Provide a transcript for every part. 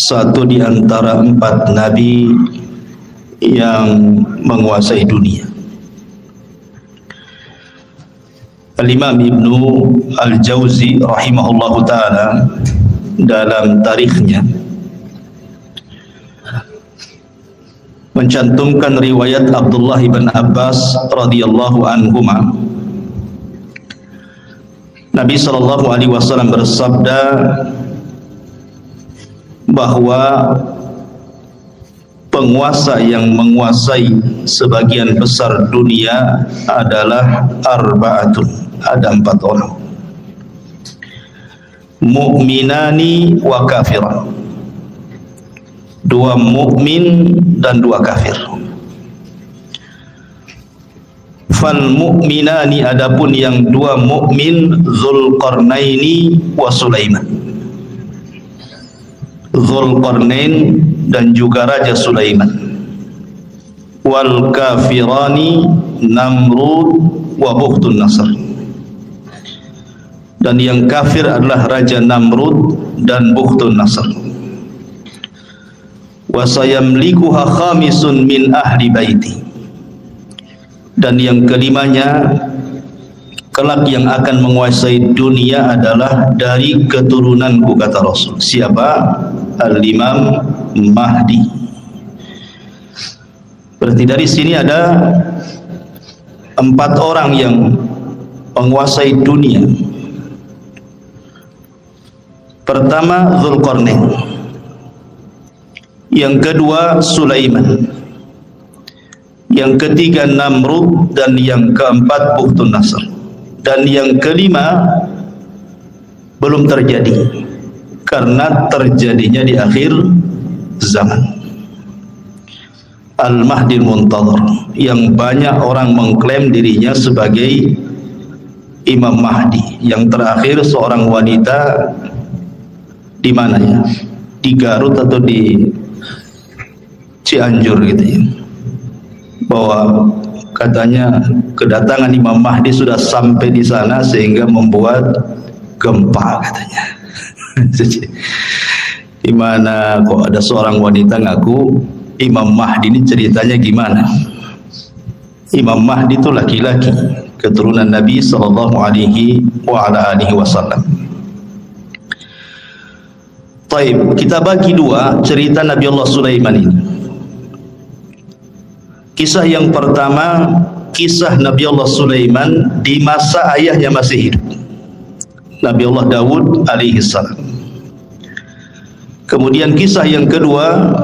satu di antara 4 nabi yang menguasai dunia. Al-Imam Ibnu Al-Jauzi rahimahullahu ta'ala dalam tarikhnya mencantumkan riwayat Abdullah bin Abbas radhiyallahu anhuma. Nabi sallallahu alaihi wasallam bersabda bahwa penguasa yang menguasai sebagian besar dunia adalah arba'atun, ada 4 orang. Mu'minani wa kafiran, 2 mukmin dan 2 kafir. Fal mu'minani, adapun yang 2 mukmin, Dzulqarnaini wa Sulaiman. Dzulqarnain dan juga Raja Sulaiman. Wal kafirani Namrud wa Bukhtun Nasr. Dan yang kafir adalah Raja Namrud dan Bukhtun Nasr. Wa sayamlikuha khamisun min ahli baiti. Dan yang kelimanya kelak yang akan menguasai dunia adalah dari keturunanku, kata Rasul. Siapa? Al-Imam Mahdi. Berarti dari sini ada 4 orang yang menguasai dunia. Pertama Dzulqarnain, yang kedua Sulaiman, yang ketiga Namrud, dan yang keempat Bukhtun Nasr, dan yang kelima belum terjadi karena terjadinya di akhir zaman. Al-Mahdi Muntadhar, yang banyak orang mengklaim dirinya sebagai Imam Mahdi. Yang terakhir seorang wanita di mana ya? Di Garut atau di Cianjur gitu ya, bahwa katanya kedatangan Imam Mahdi sudah sampai di sana sehingga membuat gempa katanya. Di mana kok ada seorang wanita ngaku Imam Mahdi, ini ceritanya gimana? Imam Mahdi itu laki-laki, keturunan Nabi sallallahu alaihi wasallam. Taib, kita bagi 2 cerita Nabi Allah Sulaiman ini. Kisah yang pertama, kisah Nabi Allah Sulaiman di masa ayahnya masih hidup, Nabi Allah Daud alaihi salam. Kemudian kisah yang kedua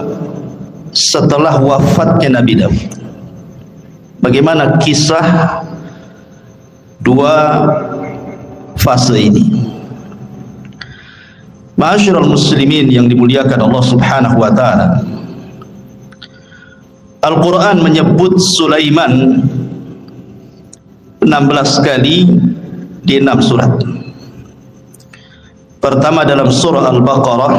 setelah wafatnya Nabi Daud. Bagaimana kisah 2 fase ini? Ma'asyiral muslimin yang dimuliakan Allah Subhanahu wa taala, Al-Quran menyebut Sulaiman 16 kali di 6 surat. Pertama dalam surah Al-Baqarah,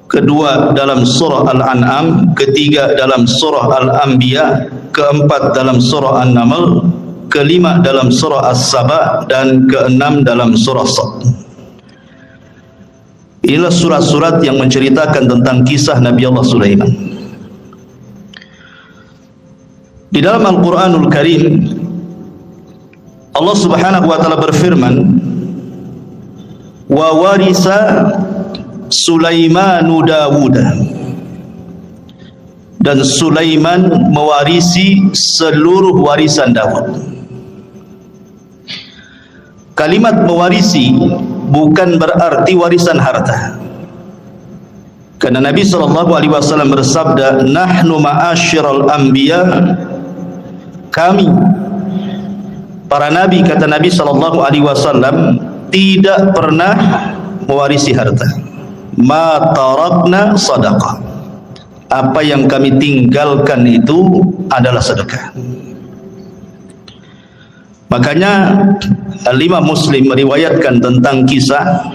kedua dalam surah Al-An'am, ketiga dalam surah Al-Anbiya, keempat dalam surah An-Naml, kelima dalam surah As-Saba, dan keenam dalam surah Sad. Inilah surat-surat yang menceritakan tentang kisah Nabi Allah Sulaiman. Di dalam Al-Quranul Karim, Allah Subhanahu wa ta'ala berfirman, wa warisa Sulaimanu Dawuda, dan Sulaiman mewarisi seluruh warisan Daud. Kalimat mewarisi bukan berarti warisan harta, karena Nabi SAW bersabda, nahnu ma'asyiral anbiya, kami para nabi, kata Nabi SAW, tidak pernah mewarisi harta. Ma tarakna sadaqah, apa yang kami tinggalkan itu adalah sedekah. Makanya Al-Imam Muslim meriwayatkan tentang kisah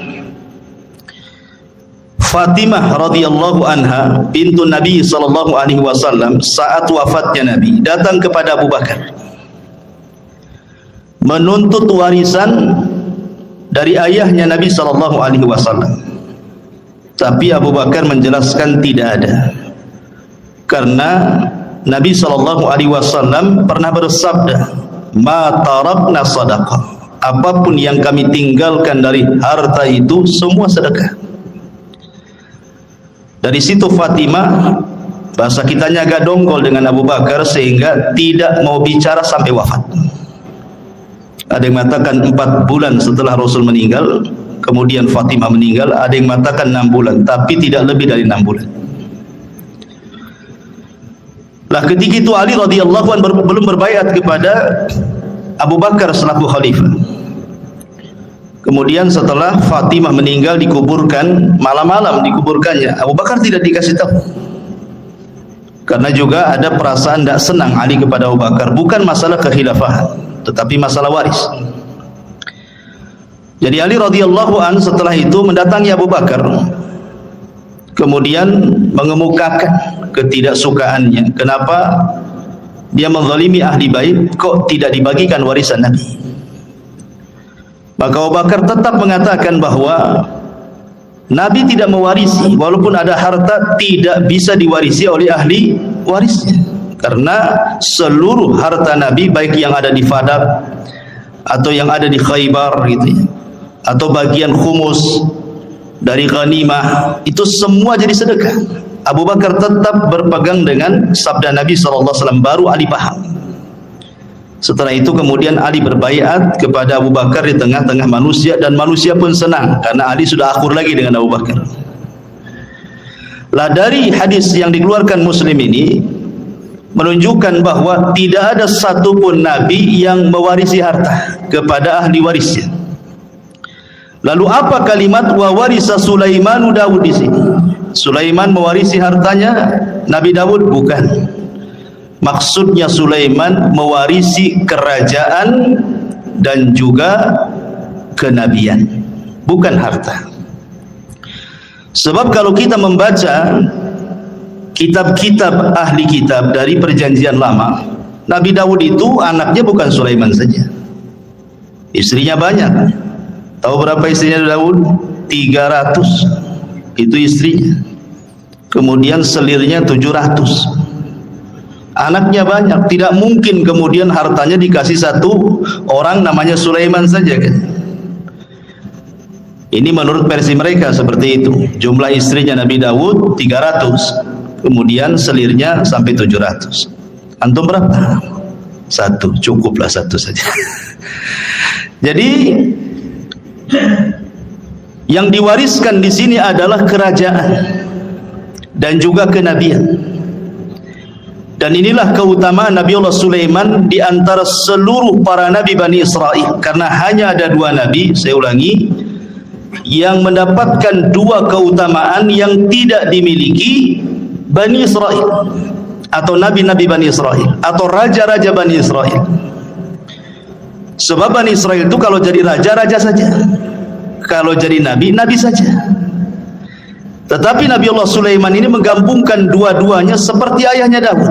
Fatimah radhiyallahu anha bintu Nabi sallallahu alaihi wasallam saat wafatnya Nabi datang kepada Abu Bakar menuntut warisan dari ayahnya Nabi sallallahu alaihi wasallam. Tapi Abu Bakar menjelaskan tidak ada, karena Nabi SAW pernah bersabda, ma tarakna sadaqah, apapun yang kami tinggalkan dari harta itu semua sedekah. Dari situ Fatimah, bahasa kitanya agak dongkol dengan Abu Bakar sehingga tidak mau bicara sampai wafat. Ada yang mengatakan 4 bulan setelah Rasul meninggal, kemudian Fatimah meninggal. Ada yang mengatakan 6 bulan, tapi tidak lebih dari 6 bulan. Lah ketika itu Ali radhiyallahu anhu belum berbaiat kepada Abu Bakar selaku khalifah. Kemudian setelah Fatimah meninggal dikuburkan, malam-malam dikuburkannya, Abu Bakar tidak dikasih tahu. Karena juga ada perasaan tidak senang Ali kepada Abu Bakar, bukan masalah kekhilafahan, tetapi masalah waris. Jadi Ali radhiyallahu anhu setelah itu mendatangi Abu Bakar, kemudian mengemukakan ketidaksukaannya. Kenapa dia menzalimi ahli bait, kok tidak dibagikan warisan Nabi? Maka Abu Bakar tetap mengatakan bahwa Nabi tidak mewarisi, walaupun ada harta tidak bisa diwarisi oleh ahli warisnya, karena seluruh harta Nabi, baik yang ada di Fadak atau yang ada di Khaybar gitu ya, atau bagian khumus dari ghanimah, itu semua jadi sedekah. Abu Bakar tetap berpegang dengan sabda Nabi SAW, baru Ali paham. Setelah itu kemudian Ali berbaiat kepada Abu Bakar di tengah-tengah manusia, dan manusia pun senang karena Ali sudah akur lagi dengan Abu Bakar. Lah dari hadis yang dikeluarkan Muslim ini menunjukkan bahwa tidak ada satupun Nabi yang mewarisi harta kepada ahli warisnya. Lalu apa kalimat wa warisa Sulaimanu Daud di sini? Sulaiman mewarisi hartanya Nabi Daud? Bukan. Maksudnya Sulaiman mewarisi kerajaan dan juga kenabian, bukan harta. Sebab kalau kita membaca kitab-kitab ahli kitab dari perjanjian lama, Nabi Daud itu anaknya bukan Sulaiman saja, istrinya banyak. Tahu berapa istrinya Daud? 300 itu istrinya. Kemudian selirnya 700. Anaknya banyak, tidak mungkin kemudian hartanya dikasih satu orang namanya Sulaiman saja kan? Ini menurut versi mereka seperti itu. Jumlah istrinya Nabi Daud 300, kemudian selirnya sampai 700. Antum berapa? Satu, cukuplah satu saja. Jadi yang diwariskan di sini adalah kerajaan dan juga kenabian. Dan inilah keutamaan Nabi Allah Sulaiman di antara seluruh para nabi Bani Israel, karena hanya ada 2 nabi, saya ulangi, yang mendapatkan 2 keutamaan yang tidak dimiliki Bani Israel atau nabi-nabi Bani Israel atau raja-raja Bani Israel. Sebab Bani Israel itu kalau jadi raja, raja saja, kalau jadi nabi, nabi saja. Tetapi Nabi Allah Sulaiman ini menggabungkan dua-duanya seperti ayahnya Daud,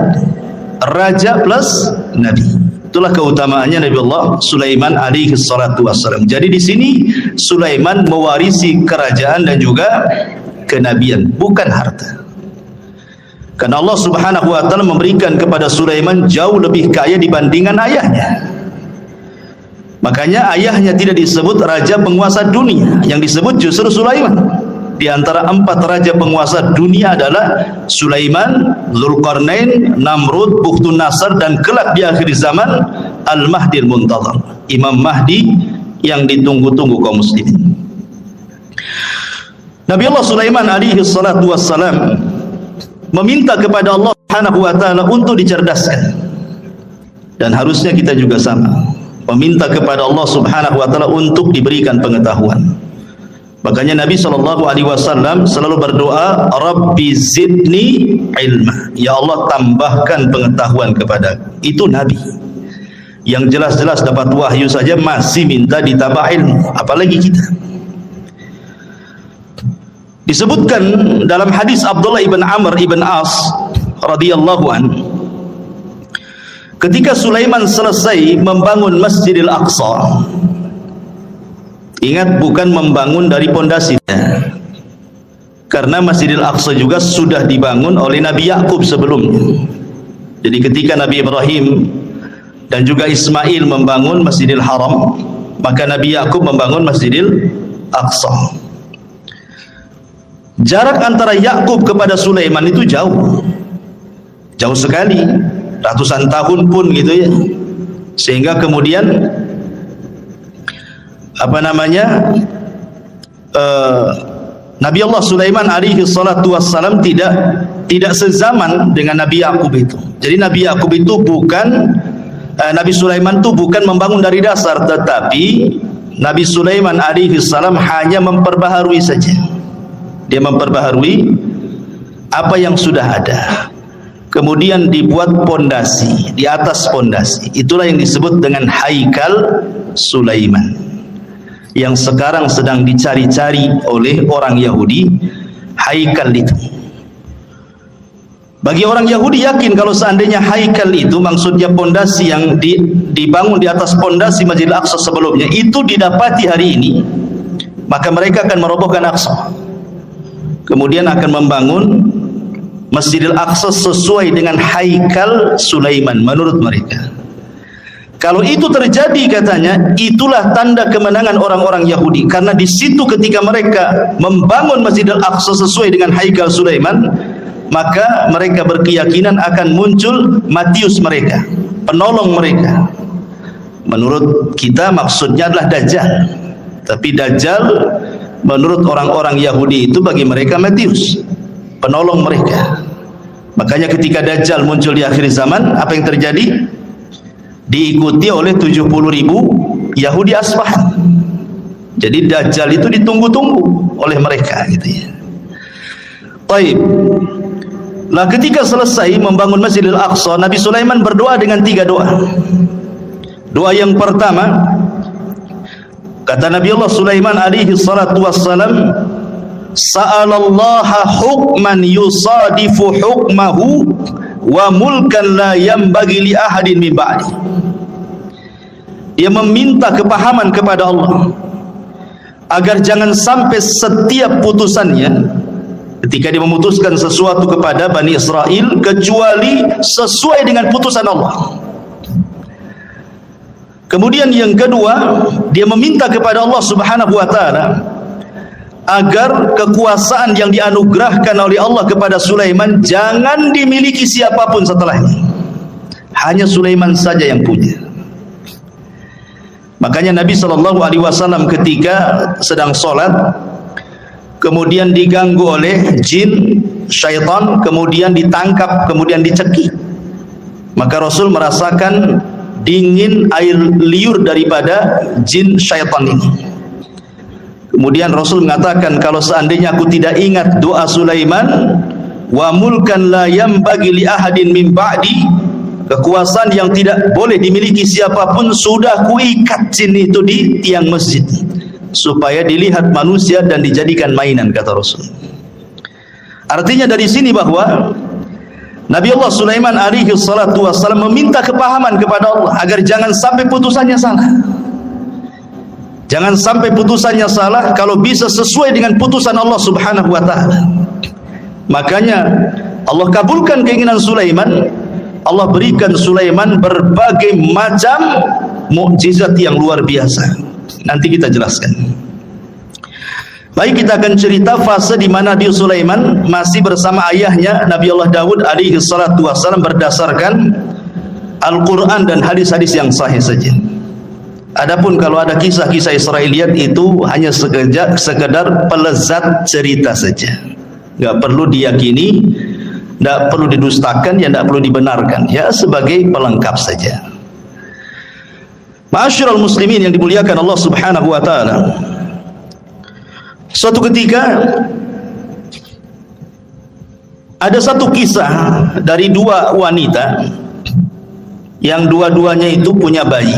raja plus nabi. Itulah keutamaannya Nabi Allah Sulaiman alaihi salatu wassalam. Jadi di sini Sulaiman mewarisi kerajaan dan juga kenabian, bukan harta. Karena Allah Subhanahu wa taala memberikan kepada Sulaiman jauh lebih kaya dibandingkan ayahnya. Makanya ayahnya tidak disebut raja penguasa dunia, yang disebut justru Sulaiman. Di antara 4 raja penguasa dunia adalah Sulaiman, Zulkarnain, Namrud, Bukhtun Nasr, dan kelak di akhir zaman Al-Mahdi Al-Muntazar, Imam Mahdi yang ditunggu-tunggu kaum muslimin. Nabi Allah Sulaiman alaihi salatu wassalam meminta kepada Allah Subhanahu wa taala untuk dicerdaskan, dan harusnya kita juga sama, meminta kepada Allah Subhanahu wa taala untuk diberikan pengetahuan. Makanya Nabi SAW selalu berdoa, Rabbi zidni ilma, ya Allah tambahkan pengetahuan kepada. Itu Nabi yang jelas-jelas dapat wahyu saja masih minta ditambah ilmu, apalagi kita. Disebutkan dalam hadis Abdullah ibn Amr ibn As radhiyallahu anhu, ketika Sulaiman selesai membangun Masjidil Aqsa, ingat bukan membangun dari pondasinya, Karena Masjidil Aqsa juga sudah dibangun oleh Nabi Yakub sebelumnya. Jadi ketika Nabi Ibrahim dan juga Ismail membangun Masjidil Haram, maka Nabi Yakub membangun Masjidil Aqsa. Jarak antara Yakub kepada Sulaiman itu jauh sekali, ratusan tahun pun gitu ya. Sehingga kemudian Nabi Allah Sulaiman alaihi salatu wassalam tidak sezaman dengan Nabi Yakub itu. Jadi Nabi Yakub itu Nabi Sulaiman itu bukan membangun dari dasar, tetapi Nabi Sulaiman alaihi salam hanya memperbaharui saja. Dia memperbaharui apa yang sudah ada. Kemudian dibuat pondasi, di atas pondasi. Itulah yang disebut dengan Haikal Sulaiman, yang sekarang sedang dicari-cari oleh orang Yahudi. Haikal itu, bagi orang Yahudi yakin kalau seandainya haikal itu maksudnya pondasi yang dibangun di atas pondasi Masjidil Aqsa sebelumnya itu didapati hari ini, maka mereka akan merobohkan Aqsa, kemudian akan membangun Masjidil Aqsa sesuai dengan Haikal Sulaiman menurut mereka. Kalau itu terjadi, katanya, itulah tanda kemenangan orang-orang Yahudi, karena di situ ketika mereka membangun Masjidil Aqsa sesuai dengan Haikal Sulaiman, maka mereka berkeyakinan akan muncul Matius mereka, penolong mereka. Menurut kita maksudnya adalah Dajjal, tapi Dajjal menurut orang-orang Yahudi itu bagi mereka Matius, penolong mereka. Makanya ketika Dajjal muncul di akhir zaman, apa yang terjadi? Diikuti oleh 70.000 Yahudi Asfahan. Jadi Dajjal itu ditunggu-tunggu oleh mereka gitu ya. Baik. Nah, ketika selesai membangun Masjidil Aqsa, Nabi Sulaiman berdoa dengan 3 doa. Doa yang pertama, kata Nabi Allah Sulaiman alaihi salatu wassalam, sa'alallaha hukman yusadifu hukmahu wa mulkan la yanbaghi li ahadin min ba'di. Dia meminta kepahaman kepada Allah agar jangan sampai setiap putusannya ketika dia memutuskan sesuatu kepada Bani Israel kecuali sesuai dengan putusan Allah. Kemudian yang kedua, dia meminta kepada Allah Subhanahu wa taala agar kekuasaan yang dianugerahkan oleh Allah kepada Sulaiman jangan dimiliki siapapun setelahnya, hanya Sulaiman saja yang punya. Makanya Nabi SAW ketika sedang sholat, kemudian diganggu oleh jin, syaitan, kemudian ditangkap, kemudian dicekik, maka Rasul merasakan dingin air liur daripada jin syaitan ini. Kemudian Rasul mengatakan, kalau seandainya aku tidak ingat doa Sulaiman, wa mulkan la yanbaghi li ahadin min ba'di, kekuasaan yang tidak boleh dimiliki siapapun, sudah kuikat jin itu di tiang masjid supaya dilihat manusia dan dijadikan mainan, kata Rasul. Artinya dari sini bahwa Nabi Allah Sulaiman alaihi salatu wassalam meminta kepahaman kepada Allah agar jangan sampai putusannya salah. Jangan sampai putusannya salah, kalau bisa sesuai dengan putusan Allah Subhanahu wa taala. Makanya Allah kabulkan keinginan Sulaiman. Allah berikan Sulaiman berbagai macam mukjizat yang luar biasa. Nanti kita jelaskan. Baik, kita akan cerita fase di mana Nabi Sulaiman masih bersama ayahnya Nabi Allah Daud alaihi salatu wassalam berdasarkan Al-Quran dan hadis-hadis yang sahih saja. Adapun kalau ada kisah-kisah Israiliyat itu hanya sekedar pelezat cerita saja, nggak perlu diyakini, nggak perlu didustakan, ya nggak perlu dibenarkan, ya sebagai pelengkap saja. Ma'asyiral muslimin yang dimuliakan Allah Subhanahu wa taala. Suatu ketika ada satu kisah dari 2 wanita yang dua-duanya itu punya bayi.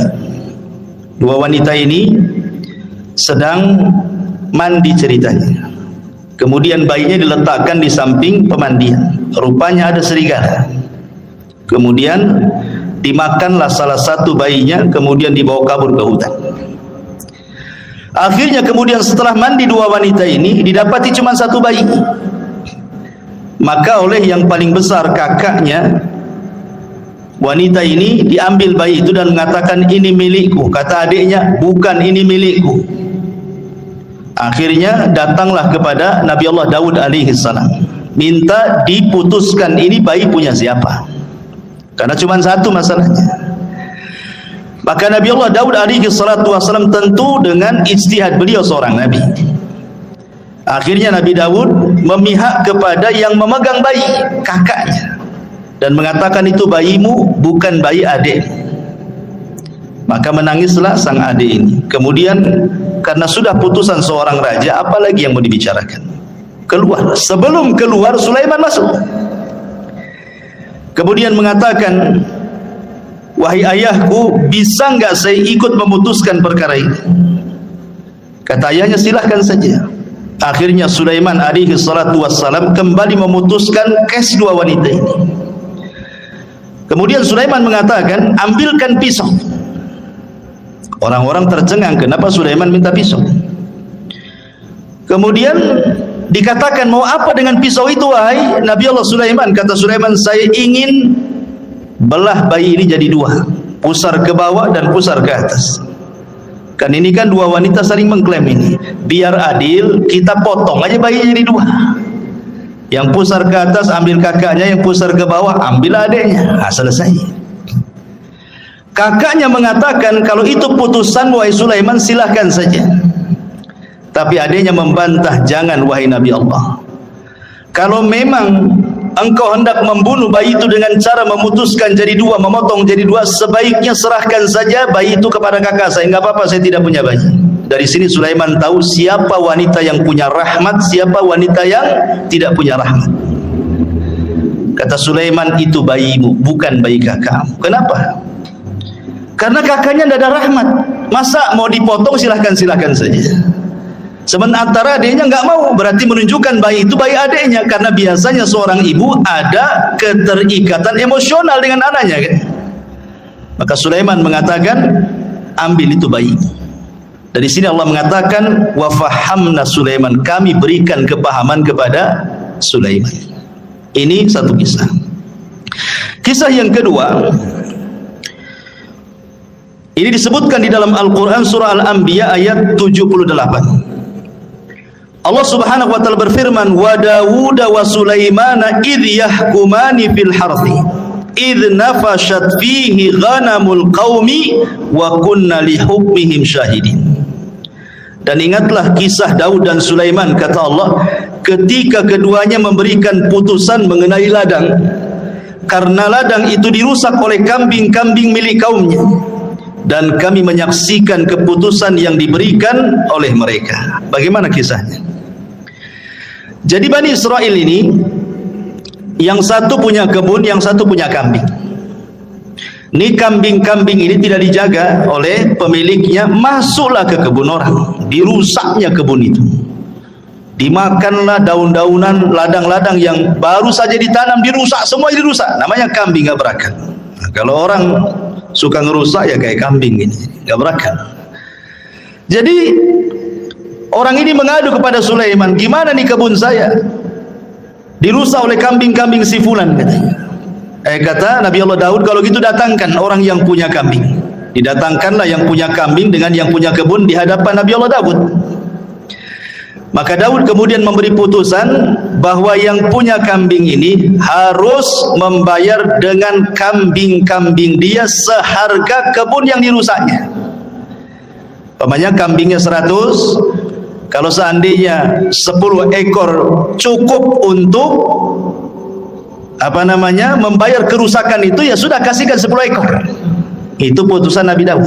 2 wanita ini sedang mandi ceritanya. Kemudian bayinya diletakkan di samping pemandian. Rupanya ada serigala. Kemudian dimakanlah salah satu bayinya, kemudian dibawa kabur ke hutan. Akhirnya kemudian setelah mandi dua wanita ini, didapati cuma satu bayi. Maka oleh yang paling besar kakaknya wanita ini, diambil bayi itu dan mengatakan, ini milikku. Kata adiknya, bukan, ini milikku. Akhirnya datanglah kepada Nabi Allah Daud alaihi salam, minta diputuskan ini bayi punya siapa, karena cuma satu masalahnya. Maka Nabi Allah Daud alaihi salatu wasallam tentu dengan ijtihad beliau seorang nabi. Akhirnya Nabi Daud memihak kepada yang memegang bayi, kakaknya, dan mengatakan itu bayimu, bukan bayi adik. Maka menangislah sang adik ini. Kemudian karena sudah putusan seorang raja, apalagi yang mau dibicarakan? Keluar. Sebelum keluar, Sulaiman masuk. Kemudian mengatakan, wahai ayahku, bisa enggak saya ikut memutuskan perkara ini? Kata ayahnya, silahkan saja. Akhirnya Sulaiman alaihi salatu wassalam kembali memutuskan kes dua wanita ini. Kemudian Sulaiman mengatakan, ambilkan pisau. Orang-orang tercengang, kenapa Sulaiman minta pisau? Kemudian dikatakan, mau apa dengan pisau itu wahai Nabi Allah Sulaiman? Kata Sulaiman, saya ingin belah bayi ini jadi dua, pusar ke bawah dan pusar ke atas. Kan ini kan dua wanita saling mengklaim ini. Biar adil, kita potong aja bayinya jadi dua. Yang pusar ke atas ambil kakaknya, yang pusar ke bawah ambil adiknya. Nah, selesai. Kakaknya mengatakan, kalau itu putusan wahai Sulaiman, silahkan saja. Tapi adiknya membantah, jangan wahai Nabi Allah. Kalau memang engkau hendak membunuh bayi itu dengan cara memutuskan jadi dua, memotong jadi dua, sebaiknya serahkan saja bayi itu kepada kakak saya. Enggak apa-apa, saya tidak punya bayi. Dari sini Sulaiman tahu siapa wanita yang punya rahmat, siapa wanita yang tidak punya rahmat. Kata Sulaiman, itu bayimu, bukan bayi kakakmu. Kenapa? Karena kakaknya tidak ada rahmat. Masa mau dipotong, silahkan saja. Sementara adiknya enggak mau, berarti menunjukkan bayi itu bayi adiknya. Karena biasanya seorang ibu ada keterikatan emosional dengan anaknya kan? Maka Sulaiman mengatakan, ambil itu bayi. Dari sini Allah mengatakan, wa fahamna Sulaiman, kami berikan kepahaman kepada Sulaiman. Ini satu kisah. Kisah yang kedua, ini disebutkan di dalam Al-Quran surah Al-Anbiya ayat 78. Allah subhanahu wa ta'ala berfirman, wa Dawud wa Sulaimana idh yahkumani fil harthi idh nafashat fihi ghanamul qawmi wa kunna li hukmihim syahidin. Dan ingatlah kisah Daud dan Sulaiman, kata Allah, ketika keduanya memberikan putusan mengenai ladang, karena ladang itu dirusak oleh kambing-kambing milik kaumnya, dan kami menyaksikan keputusan yang diberikan oleh mereka. Bagaimana kisahnya? Jadi Bani Israel ini, yang satu punya kebun, yang satu punya kambing. Ini kambing-kambing ini tidak dijaga oleh pemiliknya, masuklah ke kebun orang, dirusaknya kebun itu. Dimakanlah daun-daunan, ladang-ladang yang baru saja ditanam, dirusak, semua dirusak. Namanya kambing gak berakal. Nah, kalau orang suka ngerusak ya kayak kambing ini, gak berakal. Jadi orang ini mengadu kepada Sulaiman, gimana nih kebun saya dirusak oleh kambing-kambing si fulan, katanya. Kata Nabi Allah Daud, kalau gitu datangkan orang yang punya kambing. Didatangkanlah yang punya kambing dengan yang punya kebun di hadapan Nabi Allah Daud. Maka Daud kemudian memberi putusan bahwa yang punya kambing ini harus membayar dengan kambing-kambing dia seharga kebun yang dirusaknya. Pamannya kambingnya 100, kalau seandainya 10 ekor cukup untuk membayar kerusakan itu, ya sudah kasihkan 10 ekor. Itu putusan Nabi Daud.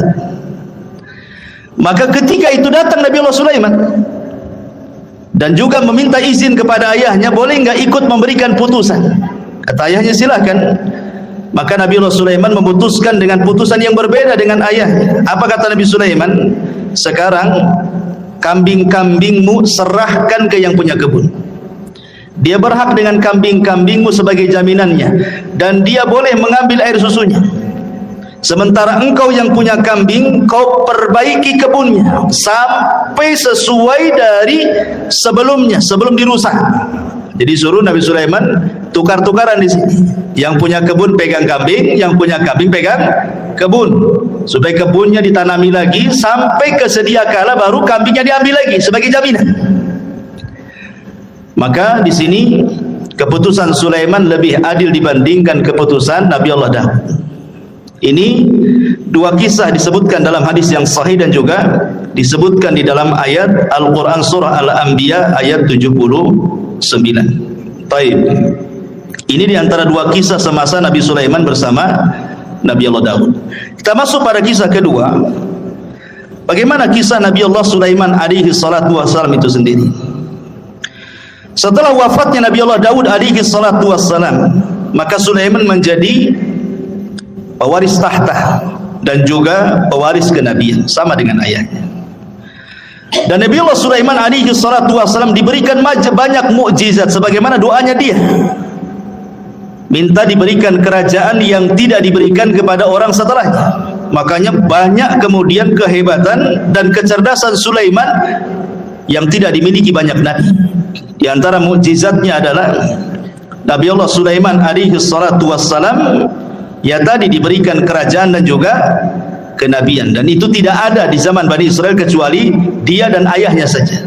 Maka ketika itu datang Nabi Allah Sulaiman dan juga meminta izin kepada ayahnya, boleh enggak ikut memberikan putusan? Kata ayahnya, silahkan. Maka Nabi Allah Sulaiman memutuskan dengan putusan yang berbeda dengan ayahnya. Apa kata Nabi Sulaiman? Sekarang kambing-kambingmu serahkan ke yang punya kebun. Dia berhak dengan kambing-kambingmu sebagai jaminannya, dan dia boleh mengambil air susunya. Sementara engkau yang punya kambing, kau perbaiki kebunnya sampai sesuai dari sebelumnya, sebelum dirusak. Jadi suruh Nabi Sulaiman tukar-tukaran di sini. Yang punya kebun pegang kambing, yang punya kambing pegang kebun, supaya kebunnya ditanami lagi sampai kesedia kala baru kambingnya diambil lagi sebagai jaminan. Maka di sini keputusan Sulaiman lebih adil dibandingkan keputusan Nabi Allah Daud. Ini dua kisah disebutkan dalam hadis yang sahih dan juga disebutkan di dalam ayat Al-Quran surah Al-Anbiya ayat 79. Taib. Ini diantara dua kisah semasa Nabi Sulaiman bersama Nabi Allah Daud. Kita masuk pada kisah kedua. Bagaimana kisah Nabi Allah Sulaiman alaihi salatu wassalam itu sendiri. Setelah wafatnya Nabi Allah Daud alaihi salatu wassalam, maka Sulaiman menjadi pewaris tahta dan juga pewaris kenabian sama dengan ayahnya. Dan Nabi Allah Sulaiman alaihi salatu wassalam diberikan banyak mukjizat sebagaimana doanya dia. Minta diberikan kerajaan yang tidak diberikan kepada orang setelahnya. Makanya banyak kemudian kehebatan dan kecerdasan Sulaiman yang tidak dimiliki banyak nabi. Di antara mukjizatnya adalah Nabi Allah Sulaiman alaihi salatu wassalam ya tadi diberikan kerajaan dan juga kenabian, dan itu tidak ada di zaman Bani Israel kecuali dia dan ayahnya saja.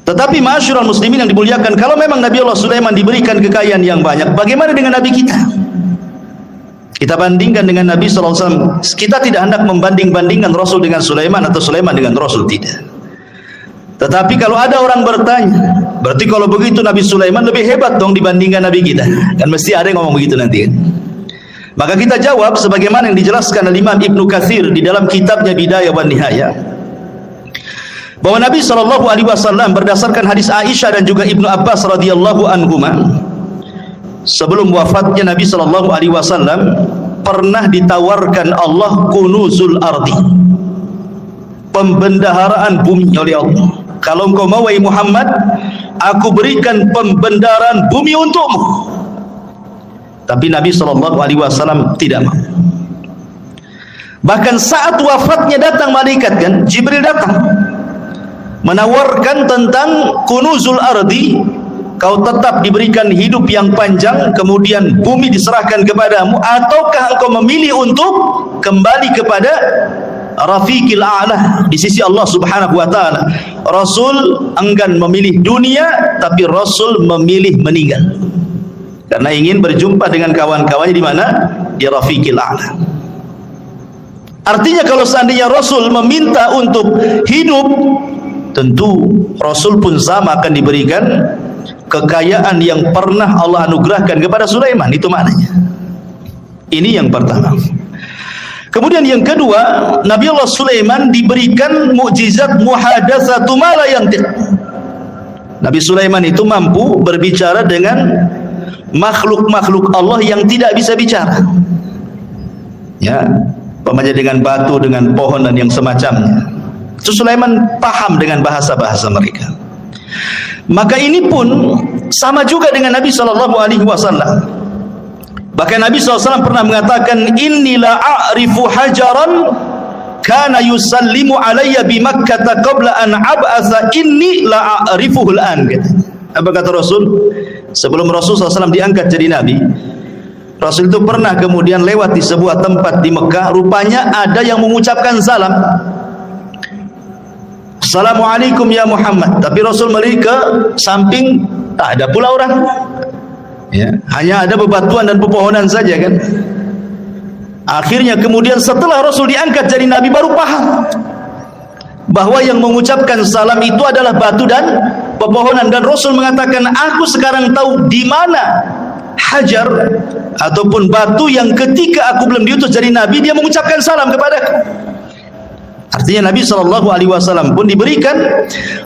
Tetapi ma'asyiral muslimin yang dimuliakan, kalau memang Nabi Allah Sulaiman diberikan kekayaan yang banyak, bagaimana dengan Nabi kita? Kita bandingkan dengan Nabi SAW. Kita tidak hendak membanding-bandingkan Rasul dengan Sulaiman atau Sulaiman dengan Rasul, tidak. Tetapi kalau ada orang bertanya, berarti kalau begitu Nabi Sulaiman lebih hebat dong dibandingkan Nabi kita. Kan mesti ada yang ngomong begitu nanti kan. Maka kita jawab sebagaimana yang dijelaskan oleh Imam Ibnu Katsir di dalam kitabnya Bidayah wan Nihayah, bahwa Nabi SAW berdasarkan hadis Aisyah dan juga Ibnu Abbas radhiyallahu anhuma, sebelum wafatnya Nabi SAW pernah ditawarkan Allah kunuzul ardi, pembendaharaan bumi oleh Allah. Kalau engkau mau wahai Muhammad, aku berikan pembendaharaan bumi untukmu. Tapi Nabi SAW tidak mau. Bahkan saat wafatnya datang malaikat, kan Jibril datang menawarkan tentang kunuzul ardi, kau tetap diberikan hidup yang panjang kemudian bumi diserahkan kepadamu, ataukah engkau memilih untuk kembali kepada Rafiqil A'la di sisi Allah Subhanahu wa taala. Rasul enggan memilih dunia, tapi Rasul memilih meninggal karena ingin berjumpa dengan kawan-kawannya di mana? Di Rafiqil A'la. Artinya kalau seandainya Rasul meminta untuk hidup, tentu Rasul pun sama akan diberikan kekayaan yang pernah Allah anugerahkan kepada Sulaiman. Itu maknanya. Ini yang pertama. Kemudian yang kedua, Nabi Allah Sulaiman diberikan mukjizat muhadatsatu ma la yantiq. Nabi Sulaiman itu mampu berbicara dengan makhluk-makhluk Allah yang tidak bisa bicara. Ya, umpamanya dengan batu, dengan pohon dan yang semacamnya. Itu Sulaiman paham dengan bahasa-bahasa mereka. Maka ini pun sama juga dengan Nabi SAW. Bahkan Nabi SAW pernah mengatakan, inni la a'rifu hajaran kana yusallimu alayya bi Makkah qabla an ab'atha inni la a'rifuhu al-an. Apa kata Rasul? Sebelum Rasul SAW diangkat jadi Nabi, Rasul itu pernah kemudian lewat di sebuah tempat di Mekah. Rupanya ada yang mengucapkan salam, Assalamualaikum ya Muhammad. Tapi Rasul melihat ke samping, tak ada pula orang. Ya, hanya ada bebatuan dan pepohonan saja kan. Akhirnya kemudian setelah Rasul diangkat jadi Nabi, baru paham bahwa yang mengucapkan salam itu adalah batu dan pepohonan. Dan Rasul mengatakan, aku sekarang tahu di mana hajar ataupun batu yang ketika aku belum diutus jadi Nabi dia mengucapkan salam kepadaku. Artinya Nabi SAW pun diberikan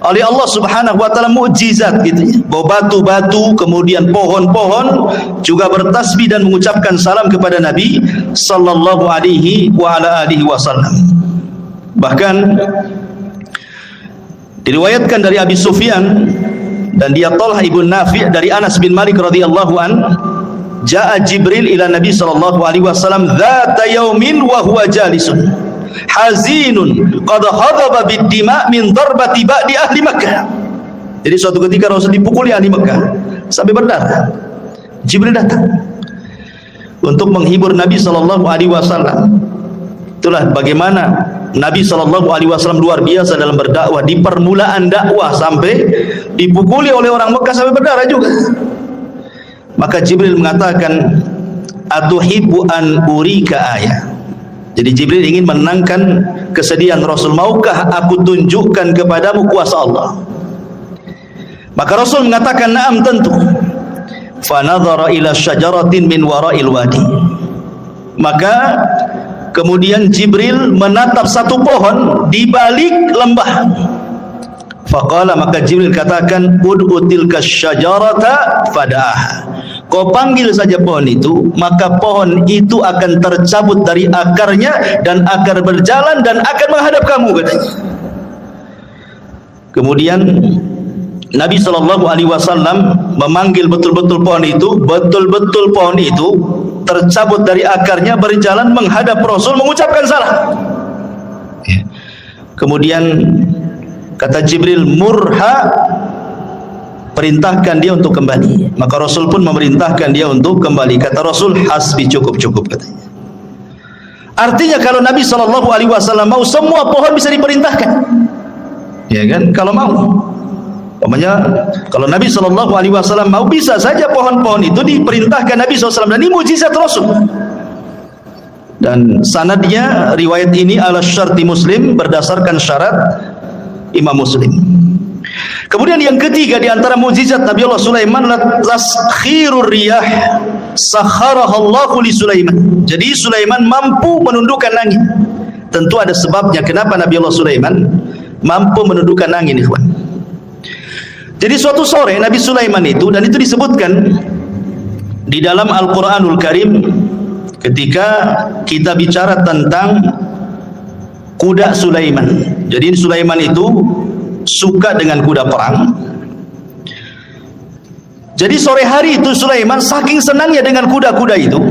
oleh Allah Subhanahu wa taala mukjizat gitu, bahwa batu-batu kemudian pohon-pohon juga bertasbih dan mengucapkan salam kepada Nabi sallallahu alaihi wasallam. Bahkan diriwayatkan dari Abi Sufyan dan dia Talha ibn Nafi' dari Anas bin Malik radhiyallahu an, Ja'a Jibril ila Nabi sallallahu alaihi wasallam dzata yaumin wa huwa jalisun hazinun qad hadaba bid-dima' min darbati ba'di ahli Makkah. Jadi suatu ketika Rasul dipukuli ahli Makkah sampai berdarah. Jibril datang untuk menghibur Nabi sallallahu alaihi wasallam. Itulah bagaimana Nabi sallallahu alaihi wasallam luar biasa dalam berdakwah, di permulaan dakwah sampai dipukuli oleh orang Mekah sampai berdarah juga. Maka Jibril mengatakan, atuhibbu an urika ayah. Jadi Jibril ingin menenangkan kesedihan Rasul. Maukah aku tunjukkan kepadamu kuasa Allah? Maka Rasul mengatakan, na'am, tentu. Fa nadhara ila syajaratin min wara'il wadi. Maka kemudian Jibril menatap satu pohon di balik lembah. Faqala, maka Jibril katakan, ud'u tilka syajarata fada'ah. Kau panggil saja pohon itu, maka pohon itu akan tercabut dari akarnya dan akar berjalan dan akan menghadap kamu, katanya. Kemudian Nabi sallallahu alaihi wasallam memanggil betul-betul pohon itu, betul-betul pohon itu tercabut dari akarnya, berjalan menghadap Rasul, mengucapkan salam. Kemudian kata Jibril, murha, perintahkan dia untuk kembali. Maka Rasul pun memerintahkan dia untuk kembali. Kata Rasul, hasbi, cukup, katanya. Artinya kalau Nabi sallallahu alaihi wasallam mau, semua pohon bisa diperintahkan. Ya kan? Kalau mau. Umpamanya kalau Nabi sallallahu alaihi wasallam mau, bisa saja pohon-pohon itu diperintahkan Nabi sallallahu alaihi wasallam, dan ini mukjizat Rasul. Dan sanadnya riwayat ini ala syarti Muslim, berdasarkan syarat Imam Muslim. Kemudian yang ketiga di antara mukjizat Nabi Allah Sulaiman adalah taskhirur riyah, sakharahallahu li Sulaiman. Jadi Sulaiman mampu menundukkan angin. Tentu ada sebabnya kenapa Nabi Allah Sulaiman mampu menundukkan angin, ikhwan. Jadi suatu sore Nabi Sulaiman itu, dan itu disebutkan di dalam Al-Qur'anul Karim ketika kita bicara tentang kuda Sulaiman. Jadi Sulaiman itu suka dengan kuda perang. Jadi sore hari itu Sulaiman saking senangnya dengan kuda-kuda itu,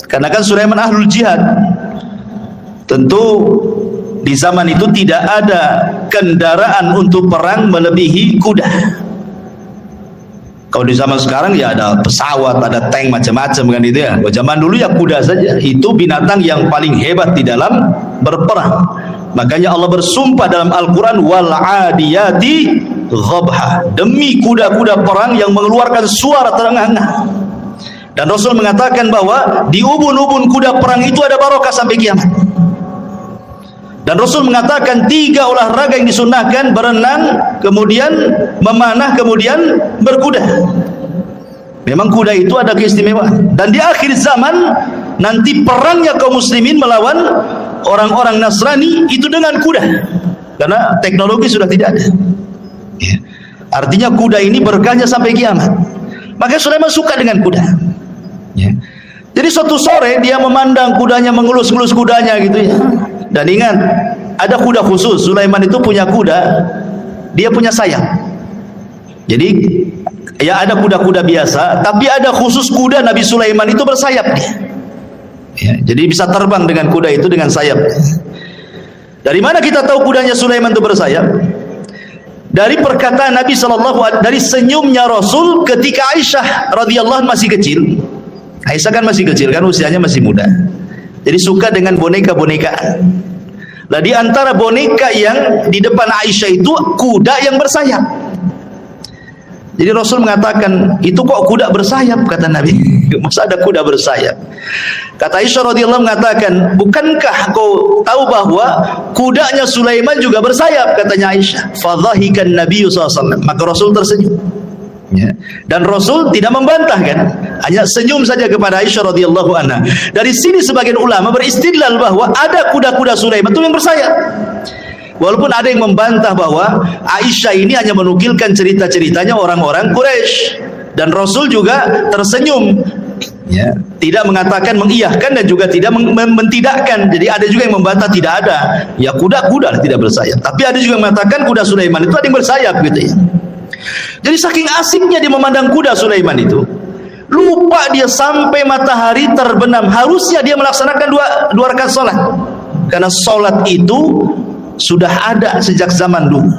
karena kan Sulaiman ahlul jihad. Tentu di zaman itu tidak ada kendaraan untuk perang melebihi kuda. Kalau di zaman sekarang ya ada pesawat, ada tank, macam-macam kan itu ya. Kalau zaman dulu ya kuda saja. Itu binatang yang paling hebat di dalam berperang. Makanya Allah bersumpah dalam Al-Quran, wal adiyati ghabha, demi kuda-kuda perang yang mengeluarkan suara terengah-engah. Dan Rasul mengatakan bahwa di ubun-ubun kuda perang itu ada barokah sampai kiamat. Dan Rasul mengatakan 3 olahraga yang disunnahkan: berenang, kemudian memanah, kemudian berkuda. Memang kuda itu ada keistimewaan. Dan di akhir zaman nanti perangnya kaum muslimin melawan orang-orang Nasrani itu dengan kuda, karena teknologi sudah tidak ada. Artinya kuda ini berkahnya sampai kiamat. Maka Sulaiman suka dengan kuda. Jadi suatu sore dia memandang kudanya, mengelus-ngelus kudanya gitu ya. Dan ingat, ada kuda khusus. Sulaiman itu punya kuda, dia punya sayap. Jadi ya ada kuda-kuda biasa, tapi ada khusus kuda Nabi Sulaiman itu bersayap dia. Ya, jadi bisa terbang dengan kuda itu dengan sayap. Dari mana kita tahu kudanya Sulaiman itu bersayap? Dari perkataan Nabi SAW, dari senyumnya Rasul ketika Aisyah radhiyallahu masih kecil. Aisyah kan masih kecil kan, usianya masih muda. Jadi suka dengan boneka-bonekaan. Nah, di antara boneka yang di depan Aisyah itu kuda yang bersayap. Jadi Rasul mengatakan, itu kok kuda bersayap, kata Nabi. Masa ada kuda bersayap? Kata Aisyah radhiyallahu mengatakan, bukankah kau tahu bahwa kudanya Sulaiman juga bersayap, katanya Aisyah. Fadhahikan Nabi SAW. Maka Rasul tersenyum. Ya. Dan Rasul tidak membantah kan, hanya senyum saja kepada Aisyah radhiyallahu anha. Dari sini sebagian ulama beristidlal bahwa ada kuda-kuda Sulaiman itu yang bersayap. Walaupun ada yang membantah bahwa Aisyah ini hanya menukilkan cerita-ceritanya orang-orang Quraisy, dan Rasul juga tersenyum, ya, tidak mengatakan mengiyahkan dan juga tidak mentidakkan. Jadi ada juga yang membantah tidak ada, ya kuda-kuda tidak bersayap. Tapi ada juga yang mengatakan kuda Sulaiman itu ada yang bersayap gitu ya. Jadi saking asiknya dia memandang kuda Sulaiman itu. lupa dia sampai matahari terbenam. Harusnya dia melaksanakan dua rakaat salat, karena salat itu sudah ada sejak zaman dulu.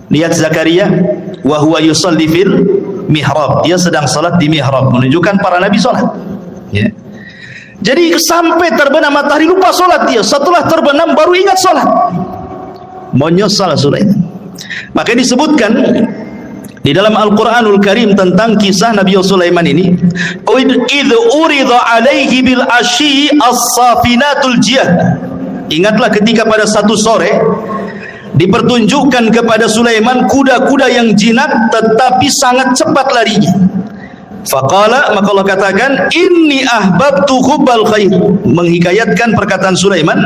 Lihat Zakaria, wa huwa yusalli fil mihrab, dia sedang salat di mihrab, menunjukkan para nabi salat. Ya. Jadi sampai terbenam matahari lupa salat dia, setelah terbenam baru ingat salat. Menyesal Sulaiman. Maka disebutkan di dalam Al-Quranul Karim tentang kisah Nabi Sulaiman ini, idh urida alaihi bil asyi as-safinatul jiyad. Ingatlah ketika pada satu sore dipertunjukkan kepada Sulaiman kuda-kuda yang jinak tetapi sangat cepat larinya. Faqala, maka Allah katakan, inni ahbabtu hubbal khair, menghikayatkan perkataan Sulaiman.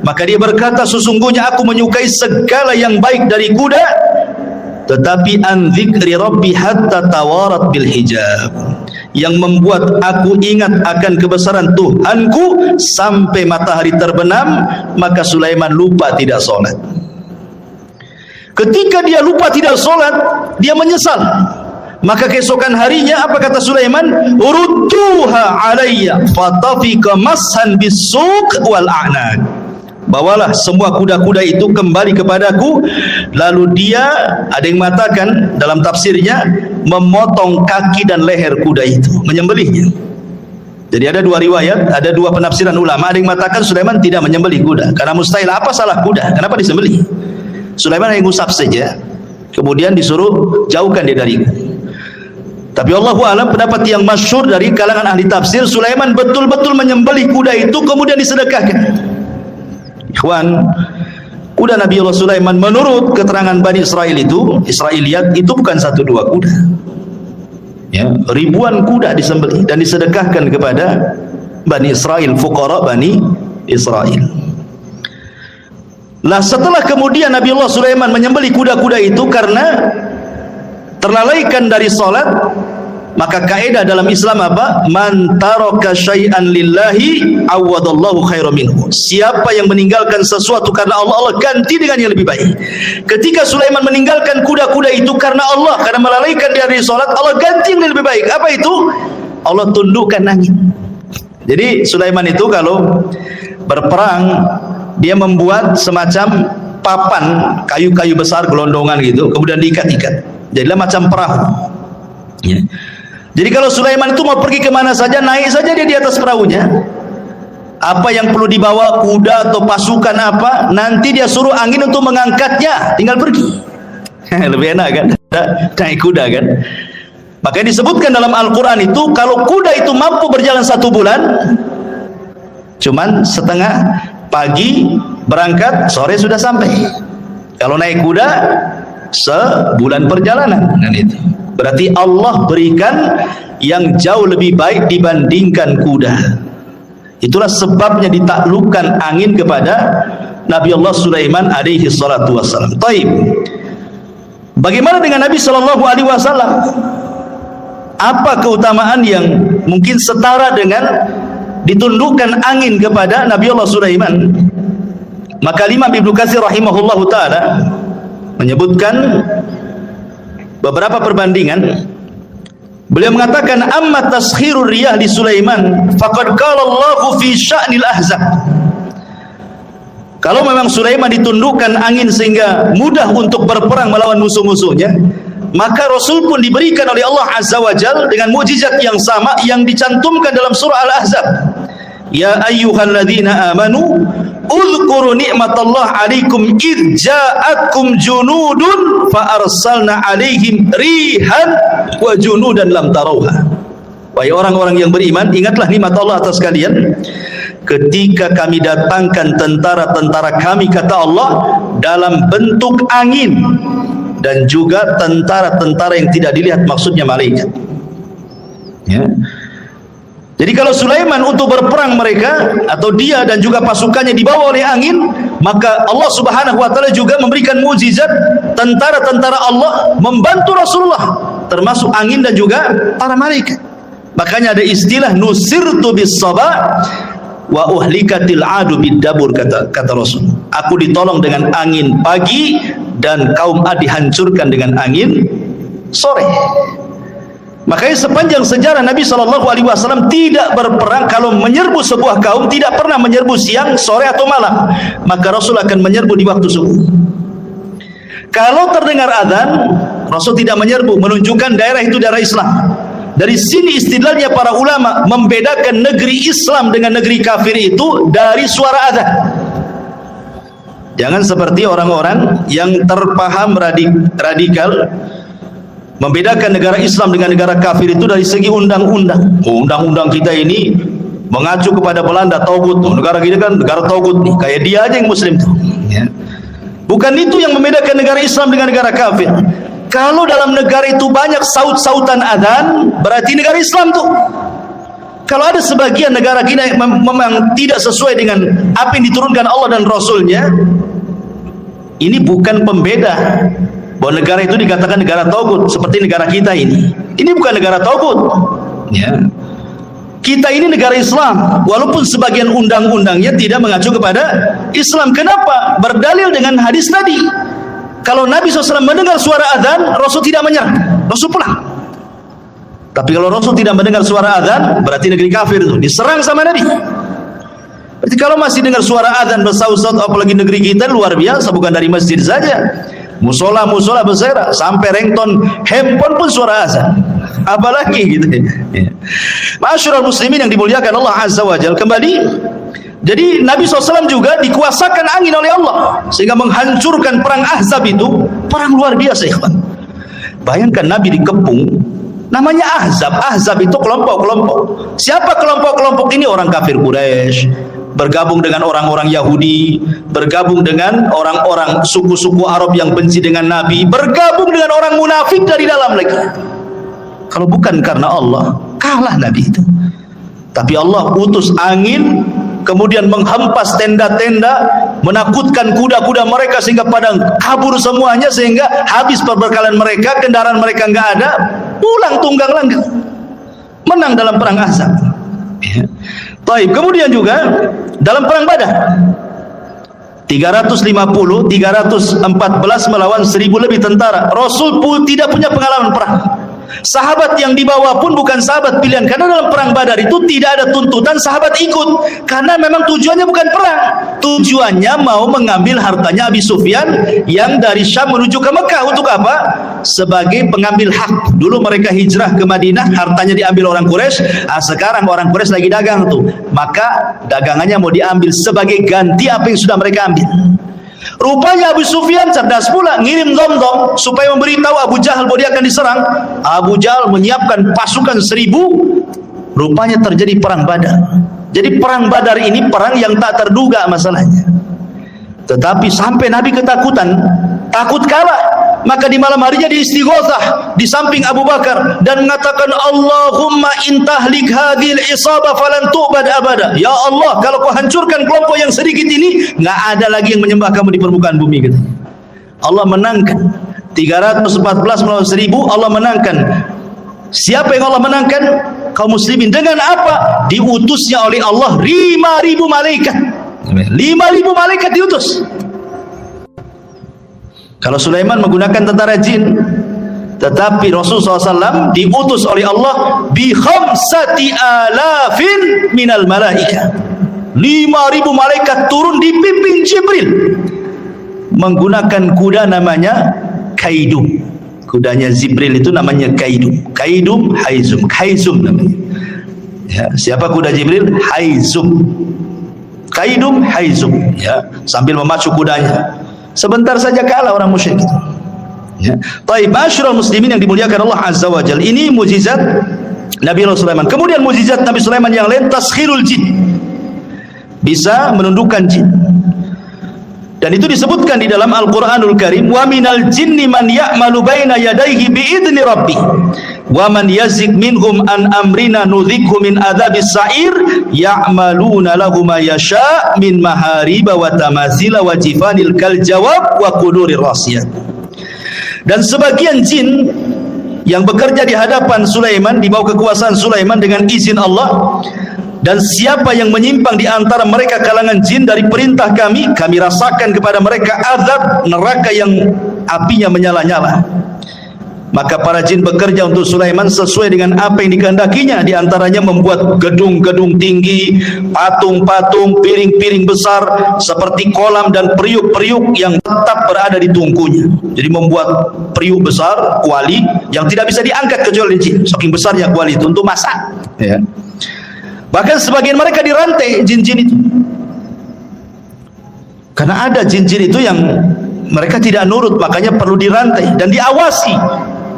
Maka dia berkata, sesungguhnya aku menyukai segala yang baik dari kuda, tetapi an dzikri rabbi hatta tawarat bil hijab, yang membuat aku ingat akan kebesaran Tuhanku sampai matahari terbenam. Maka Sulaiman lupa tidak sholat. Ketika dia lupa tidak sholat, dia menyesal. Maka keesokan harinya apa kata Sulaiman? Urudduha alayya fatafika mashan bisuq wal a'naq. Bawalah semua kuda-kuda itu kembali kepadaku. Lalu dia, ada yang mengatakan dalam tafsirnya, memotong kaki dan leher kuda itu, menyembelihnya. Jadi ada dua riwayat, ada dua penafsiran ulama. Ada yang mengatakan Sulaiman tidak menyembelih kuda, karena mustahil. Apa salah kuda? Kenapa disembelih? Sulaiman hanya ngusap saja, kemudian disuruh jauhkan dia dariku. Tapi Allahu a'lam, pendapat yang masyhur dari kalangan ahli tafsir, Sulaiman betul-betul menyembelih kuda itu kemudian disedekahkan. Ikhwan, kuda Nabi Allah Sulaiman menurut keterangan Bani Israel itu, Israiliyat, itu bukan satu dua kuda. Ya, ribuan kuda disembelih dan disedekahkan kepada Bani Israel, fuqara Bani Israel. Lah setelah kemudian Nabi Allah Sulaiman menyembelih kuda-kuda itu karena terlalaikan dari salat, maka kaidah dalam Islam apa? Man taraka syai'an lillahi awadallahu khairan minhu. Siapa yang meninggalkan sesuatu karena Allah, Allah ganti dengan yang lebih baik. Ketika Sulaiman meninggalkan kuda-kuda itu karena Allah, karena melalaikan dia dari salat, Allah ganti yang lebih baik. Apa itu? Allah tundukkan angin. Jadi Sulaiman itu kalau berperang, dia membuat semacam papan kayu-kayu besar gelondongan gitu, kemudian diikat-ikat. Jadilah macam perahu. Ya. Jadi kalau Sulaiman itu mau pergi kemana saja, naik saja dia di atas perahunya. Apa yang perlu dibawa, kuda atau pasukan apa, nanti dia suruh angin untuk mengangkatnya, tinggal pergi. Lebih enak kan? Naik kuda kan? Makanya disebutkan dalam Al-Quran itu, kalau kuda itu mampu berjalan 1 bulan, cuman setengah, pagi berangkat, sore sudah sampai. Kalau naik kuda, sebulan perjalanan. Dan itu berarti Allah berikan yang jauh lebih baik dibandingkan kuda. Itulah sebabnya ditaklukkan angin kepada Nabi Allah Sulaiman alaihi salatu wassalam. Taib. Bagaimana dengan Nabi sallallahu alaihi wasallam? Apa keutamaan yang mungkin setara dengan ditundukkan angin kepada Nabi Allah Sulaiman? Maka Imam Ibnu Katsir rahimahullahu taala menyebutkan beberapa perbandingan. Beliau mengatakan, amma taskhirur riyah li Sulaiman faqad qala Allahu fi sya'nil ahzab. Kalau memang Sulaiman ditundukkan angin sehingga mudah untuk berperang melawan musuh-musuhnya, maka Rasul pun diberikan oleh Allah Azza wa Jalla dengan mukjizat yang sama yang dicantumkan dalam surah Al-Ahzab. Ya ayyuhalladzina amanu udhkuru ni'matallah alaikum idh ja'atkum junudun fa arsalna alaihim rihan wa junudan lam tarauha. Wahai orang-orang yang beriman, ingatlah nikmat Allah atas kalian ketika kami datangkan tentara-tentara kami, kata Allah, dalam bentuk angin, dan juga tentara-tentara yang tidak dilihat, maksudnya malaikat. Ya. Jadi kalau Sulaiman untuk berperang mereka atau dia dan juga pasukannya dibawa oleh angin, maka Allah Subhanahu wa taala juga memberikan mukjizat, tentara-tentara Allah membantu Rasulullah, termasuk angin dan juga para malaikat. Makanya ada istilah nusirtu bis sabah wa uhlikatil adu bid dabur, kata Rasul. Aku ditolong dengan angin pagi dan kaum Ad dihancurkan dengan angin sore. Makanya sepanjang sejarah Nabi SAW tidak berperang. Kalau menyerbu sebuah kaum, tidak pernah menyerbu siang, sore atau malam. Maka Rasul akan menyerbu di waktu subuh. Kalau terdengar azan, Rasul tidak menyerbu, menunjukkan daerah itu daerah Islam. Dari sini istidlalnya para ulama membedakan negeri Islam dengan negeri kafir itu dari suara azan. Jangan seperti orang-orang yang terpaham radikal membedakan negara Islam dengan negara kafir itu dari segi undang-undang. Undang-undang kita ini mengacu kepada Belanda, tauhid. Negara kita kan negara tauhid nih, kayak dia aja yang muslim tuh. Ya. Bukan itu yang membedakan negara Islam dengan negara kafir. Kalau dalam negara itu banyak saut-sautan adzan, berarti negara Islam tuh. Kalau ada sebagian negara kita memang tidak sesuai dengan apa yang diturunkan Allah dan Rasulnya, ini bukan pembeda bahwa negara itu dikatakan negara tauhid seperti negara kita ini. Ini bukan negara tauhid. Ya. Kita ini negara Islam, walaupun sebagian undang-undangnya tidak mengacu kepada Islam. Kenapa? Berdalil dengan hadis tadi. Kalau Nabi SAW mendengar suara azan, Rasul tidak menyerah, Rasul pulang. Tapi kalau Rasul tidak mendengar suara azan, berarti negeri kafir itu diserang sama Nabi. Berarti kalau masih dengar suara azan bersaut-saut, apalagi negeri kita luar biasa, bukan dari masjid saja. Musola berserak, sampai ringtone handphone pun suara azan. Apalagi gitu ya. Ma'asyiral muslimin yang dimuliakan Allah Azza wa Jalla, kembali. Jadi Nabi SAW juga dikuasakan angin oleh Allah sehingga menghancurkan perang Ahzab itu, perang luar biasa ikhwan. Bayangkan Nabi dikepung, namanya Ahzab. Ahzab itu kelompok-kelompok. Siapa kelompok-kelompok ini? Orang kafir Quraisy, bergabung dengan orang-orang Yahudi, bergabung dengan orang-orang suku-suku Arab yang benci dengan Nabi, bergabung dengan orang munafik dari dalam lagi. Kalau bukan karena Allah, kalah Nabi itu. Tapi Allah utus angin, kemudian menghempas tenda-tenda, menakutkan kuda-kuda mereka sehingga pada kabur semuanya, sehingga habis perbekalan mereka, kendaraan mereka enggak ada, pulang tunggang langgang, menang dalam perang Ahzab. Ya. Baik, kemudian juga dalam perang Badar 314 melawan 1000 lebih tentara. Rasul pun tidak punya pengalaman perang. Sahabat yang dibawa pun bukan sahabat pilihan, karena dalam perang Badar itu tidak ada tuntutan sahabat ikut, karena memang tujuannya bukan perang. Tujuannya mau mengambil hartanya Abi Sufyan yang dari Syam menuju ke Mekah. Untuk apa? Sebagai pengambil hak. Dulu mereka hijrah ke Madinah, hartanya diambil orang Quraisy. Sekarang orang Quraisy lagi dagang tuh, maka dagangannya mau diambil sebagai ganti apa yang sudah mereka ambil. Rupanya Abu Sufyan cerdas pula, ngirim dom-dom supaya memberitahu Abu Jahal bahwa dia akan diserang. Abu Jahal menyiapkan pasukan 1000. Rupanya terjadi perang Badar. Jadi perang Badar ini perang yang tak terduga masalahnya. Tetapi sampai Nabi ketakutan, takut kalah. Maka di malam harinya diistighotsah di samping Abu Bakar dan mengatakan, Allahumma intahlik hadhil isabah falan tu'bad abada. Ya Allah, kalau kau hancurkan kelompok yang sedikit ini, nggak ada lagi yang menyembah kamu di permukaan bumi. Gitu. Allah menangkan 314 melawan 1000. Allah menangkan. Siapa yang Allah menangkan? Kaum muslimin. Dengan apa? Diutusnya oleh Allah 5.000 malaikat. 5.000 malaikat diutus. Kalau Sulaiman menggunakan tentara jin, tetapi Rasulullah SAW diutus oleh Allah bi 5.000 minal malaikah. 5.000 malaikat turun dipimpin Jibril menggunakan kuda namanya Kaidum. Kudanya Jibril itu namanya Kaidum. Kaidum Haizum. Haizum namanya. Ya, siapa kuda Jibril? Haizum. Kaidum Haizum. Ya, sambil memacu kudanya. Sebentar saja kalah orang musyrik itu. Ya. Taib, ma'asyiral muslimin yang dimuliakan Allah Azza wa Jalla. Ini mukjizat Nabi Allah Sulaiman. Kemudian mukjizat Nabi Sulaiman yang lain, taskhirul jin. Bisa menundukkan jin. Dan itu disebutkan di dalam Al-Qur'anul Karim, wa minal jinni man ya'malu baina yadayhi bi'idni rabbih wa man yazik minhum an amrina nudhikhu min adzabis sa'ir ya'maluna lahu ma yasha' min mahariba wa tamathila wa jifanil kal jawab wa qudurir rasiyat. Dan sebagian jin yang bekerja di hadapan Sulaiman, di bawah kekuasaan Sulaiman dengan izin Allah, dan siapa yang menyimpang di antara mereka kalangan jin dari perintah kami, kami rasakan kepada mereka azab neraka yang apinya menyala-nyala. Maka para jin bekerja untuk Sulaiman sesuai dengan apa yang dikehendakinya. Di antaranya membuat gedung-gedung tinggi, patung-patung, piring-piring besar seperti kolam dan periuk-periuk yang tetap berada di tungkunya. Jadi membuat periuk besar, kuali yang tidak bisa diangkat kecuali jin. Saking besarnya kuali itu untuk masak. Ya. Bahkan sebagian mereka dirantai jin-jin itu. Karena ada jin-jin itu yang mereka tidak nurut, makanya perlu dirantai dan diawasi.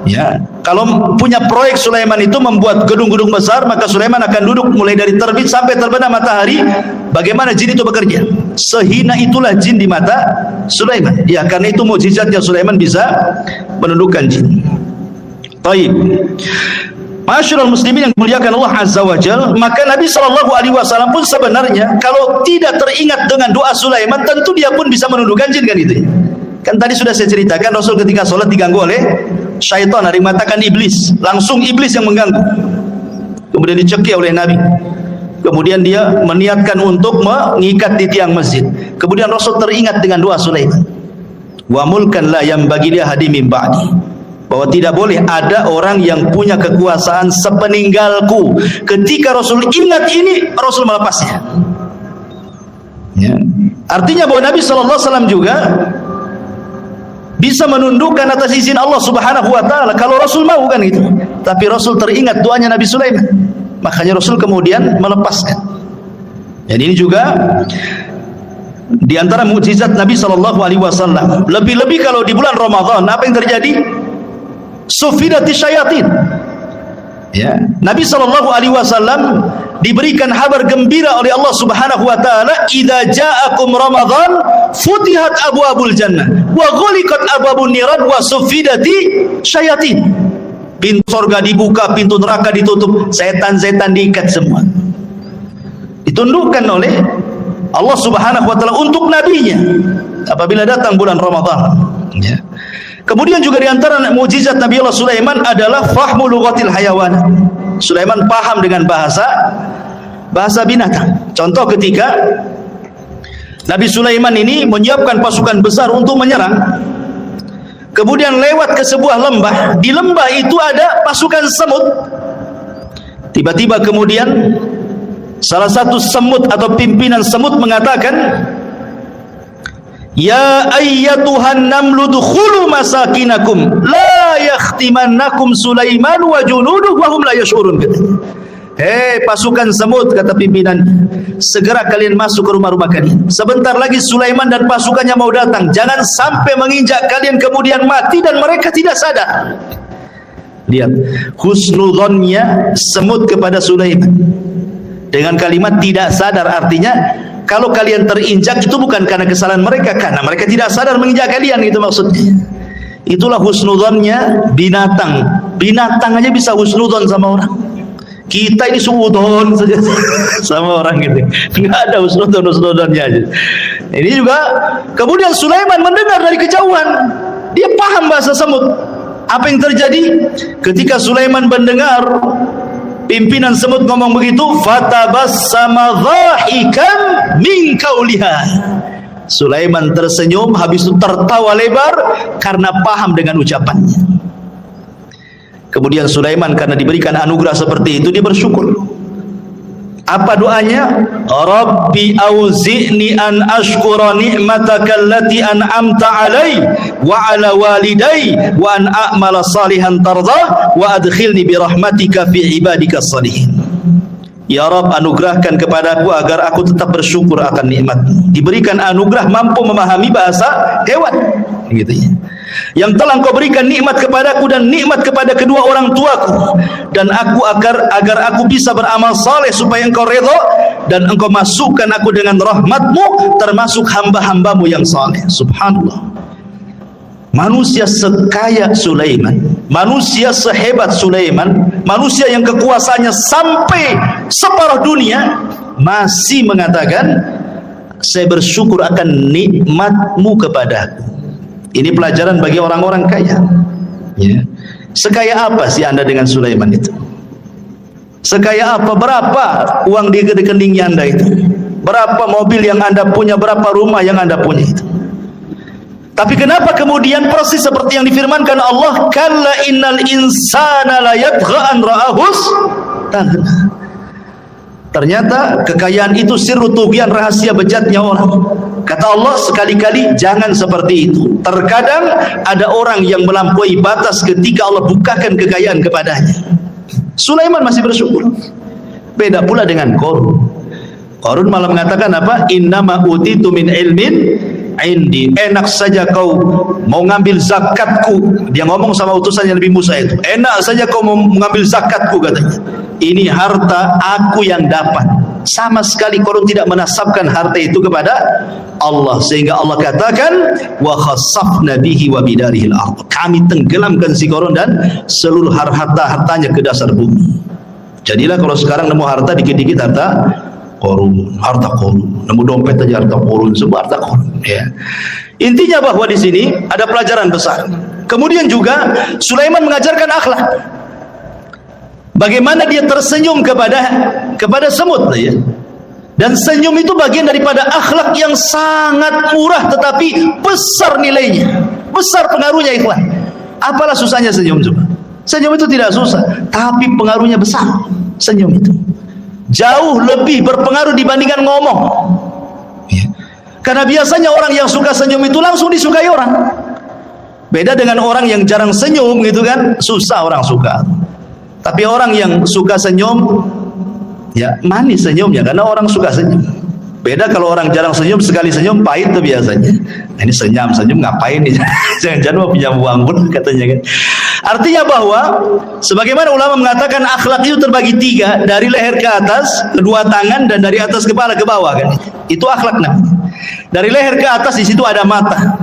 Ya, kalau punya proyek Sulaiman itu membuat gedung-gedung besar, maka Sulaiman akan duduk mulai dari terbit sampai terbenam matahari. Bagaimana jin itu bekerja? Sehina itulah jin di mata Sulaiman. Ya, karena itu mukjizatnya Sulaiman bisa menundukkan jin. Baik. Masyarul muslimin yang dimuliakan Allah Azza wa Jalla, maka Nabi SAW pun sebenarnya kalau tidak teringat dengan doa Sulaiman, tentu dia pun bisa menundukkan jin, kan itu. Kan tadi sudah saya ceritakan Rasul ketika sholat diganggu oleh syaitan, ada yang mengatakan iblis, langsung iblis yang mengganggu. Kemudian dicekik oleh Nabi. Kemudian dia meniatkan untuk mengikat di tiang masjid. Kemudian Rasul teringat dengan doa Sulaiman. Wa mulkan la yanbaghi li ahadin min ba'di. Bahwa tidak boleh ada orang yang punya kekuasaan sepeninggalku. Ketika Rasul ingat ini, Rasul melepasnya. Ya. Artinya bahwa Nabi SAW juga bisa menundukkan atas izin Allah Subhanahu wa taala kalau Rasul mau, kan itu. Tapi Rasul teringat doanya Nabi Sulaiman. Makanya Rasul kemudian melepaskan. Dan ini juga di antara mukjizat Nabi SAW. Lebih-lebih kalau di bulan Ramadan, apa yang terjadi? Sufidati syayatin. Ya, Nabi SAW diberikan kabar gembira oleh Allah Subhanahu wa taala, "Idza ja'akum Ramadan futihat abwabul jannah wa ghuliqat abwabun niran wa sufidati syayatin." Pintu surga dibuka, pintu neraka ditutup, setan-setan diikat semua. Ditundukkan oleh Allah Subhanahu wa taala untuk nabinya apabila datang bulan Ramadan. Ya. Kemudian juga di antara mukjizat Nabi Allah Sulaiman adalah fahmu lughatil hayawan. Sulaiman paham dengan bahasa binatang. Contoh ketika Nabi Sulaiman ini menyiapkan pasukan besar untuk menyerang. Kemudian lewat ke sebuah lembah. Di lembah itu ada pasukan semut. Tiba-tiba kemudian salah satu semut atau pimpinan semut mengatakan, "Ya ayyatuhan namlu dukhulu masakinakum la yakhtimannakum Sulaiman wa junuduhu wa hum la yash'urun." Hei pasukan semut, kata pimpinan, segera kalian masuk ke rumah-rumah kalian. Sebentar lagi Sulaiman dan pasukannya mau datang. Jangan sampai menginjak kalian kemudian mati dan mereka tidak sadar. Lihat husnudzonnya semut kepada Sulaiman dengan kalimat tidak sadar. Artinya kalau kalian terinjak itu bukan karena kesalahan mereka, karena mereka tidak sadar menginjak kalian, itu maksudnya. Itulah husnudzonnya binatang. Binatang aja bisa husnudzon sama orang. Kita ini suudzon saja sama orang gitu. Enggak ada husnudzonnya aja. Ini juga kemudian Sulaiman mendengar dari kejauhan. Dia paham bahasa semut. Apa yang terjadi? Ketika Sulaiman mendengar pimpinan semut ngomong begitu, fatabassama dhahikan min qauliha. Sulaiman tersenyum, habis itu tertawa lebar karena paham dengan ucapannya. Kemudian Sulaiman karena diberikan anugerah seperti itu, dia bersyukur. Apa doanya? Rabbi auzi'ni an ashkura ni'mataka allati an'amta alai wa ala walidai wa an a'mala salihan tardah wa adkhilni bi rahmatika fi ibadika salihin. Ya Rabb, anugerahkan kepadaku agar aku tetap bersyukur akan nikmat-Mu. Diberikan anugerah mampu memahami bahasa hewan, gitu ya. Yang telah Engkau berikan nikmat kepadaku dan nikmat kepada kedua orang tuaku, dan aku agar aku bisa beramal saleh supaya Engkau redha dan Engkau masukkan aku dengan rahmat-Mu termasuk hamba-hamba-Mu yang saleh. Subhanallah. Manusia sekaya Sulaiman, manusia sehebat Sulaiman, manusia yang kekuasaannya sampai separuh dunia, masih mengatakan, saya bersyukur akan nikmat-Mu kepadaku. Ini pelajaran bagi orang-orang kaya. Ya. Sekaya apa sih Anda dengan Sulaiman itu? Sekaya apa? Berapa uang di rekeningnya Anda itu? Berapa mobil yang Anda punya? Berapa rumah yang Anda punya itu? Tapi kenapa kemudian proses seperti yang difirmankan Allah, kalla innal insana la yatgha an ra'ahus taghna. Ternyata kekayaan itu sirru tughyan, rahasia bejatnya orang. Kata Allah, sekali-kali jangan seperti itu. Terkadang ada orang yang melampaui batas ketika Allah bukakan kekayaan kepadanya. Sulaiman masih bersyukur. Beda pula dengan Qarun. Qarun malah mengatakan apa? Innama utitu min ilmin indi. Enak saja kau mau ngambil zakatku. Dia ngomong sama utusannya Nabi Musa itu. Enak saja kau mau mengambil zakatku, katanya. Ini harta aku yang dapat. Sama sekali Qarun tidak menasabkan harta itu kepada Allah, sehingga Allah katakan wa khassafna bihi wa bidarihi al-ardh. Kami tenggelamkan si Qarun dan seluruh harta-hartanya ke dasar bumi. Jadilah kalau sekarang nemu harta dikit-dikit harta Qarun, harta Qarun, nemu dompet aja harta Qarun, semua harta Qarun, ya. Intinya bahwa di sini ada pelajaran besar. Kemudian juga Sulaiman mengajarkan akhlak. Bagaimana dia tersenyum kepada semut, ya. Dan senyum itu bagian daripada akhlak yang sangat murah tetapi besar nilainya, besar pengaruhnya, ikhwan. Apalah susahnya senyum coba? Senyum itu tidak susah, tapi pengaruhnya besar. Senyum itu jauh lebih berpengaruh dibandingkan ngomong, ya. Karena biasanya orang yang suka senyum itu langsung disukai orang. Beda dengan orang yang jarang senyum, gitu kan, susah orang suka. Tapi orang yang suka senyum, ya manis senyumnya, karena orang suka senyum. Beda kalau orang jarang senyum, sekali senyum pahit tuh biasanya. Nah, ini senyum ngapain nih? Jangan-jangan mau pinjam uang pun, katanya kan. Artinya bahwa sebagaimana ulama mengatakan akhlak itu terbagi 3, dari leher ke atas, kedua tangan, dan dari atas kepala ke bawah, kan. Itu akhlak namanya. Dari leher ke atas di situ ada mata.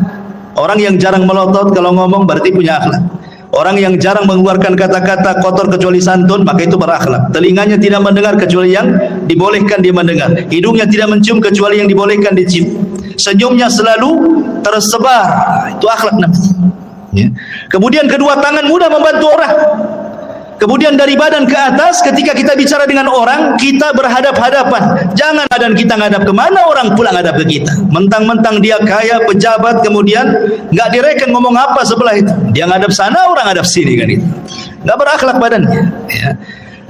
Orang yang jarang melotot kalau ngomong berarti punya akhlak. Orang yang jarang mengeluarkan kata-kata kotor kecuali santun, maka itu berakhlak. Telinganya tidak mendengar kecuali yang dibolehkan dia mendengar. Hidungnya tidak mencium kecuali yang dibolehkan dicium. Senyumnya selalu tersebar. Itu akhlak namanya, ya. Kemudian kedua tangan mudah membantu orang. Kemudian dari badan ke atas, ketika kita bicara dengan orang, kita berhadap-hadapan. Jangan badan kita ngadap kemana, orang pula ngadap ke kita. Mentang-mentang dia kaya, pejabat, kemudian nggak direken ngomong apa sebelah itu. Dia ngadap sana, orang ngadap sini, kan itu. Nggak berakhlak badannya, ya.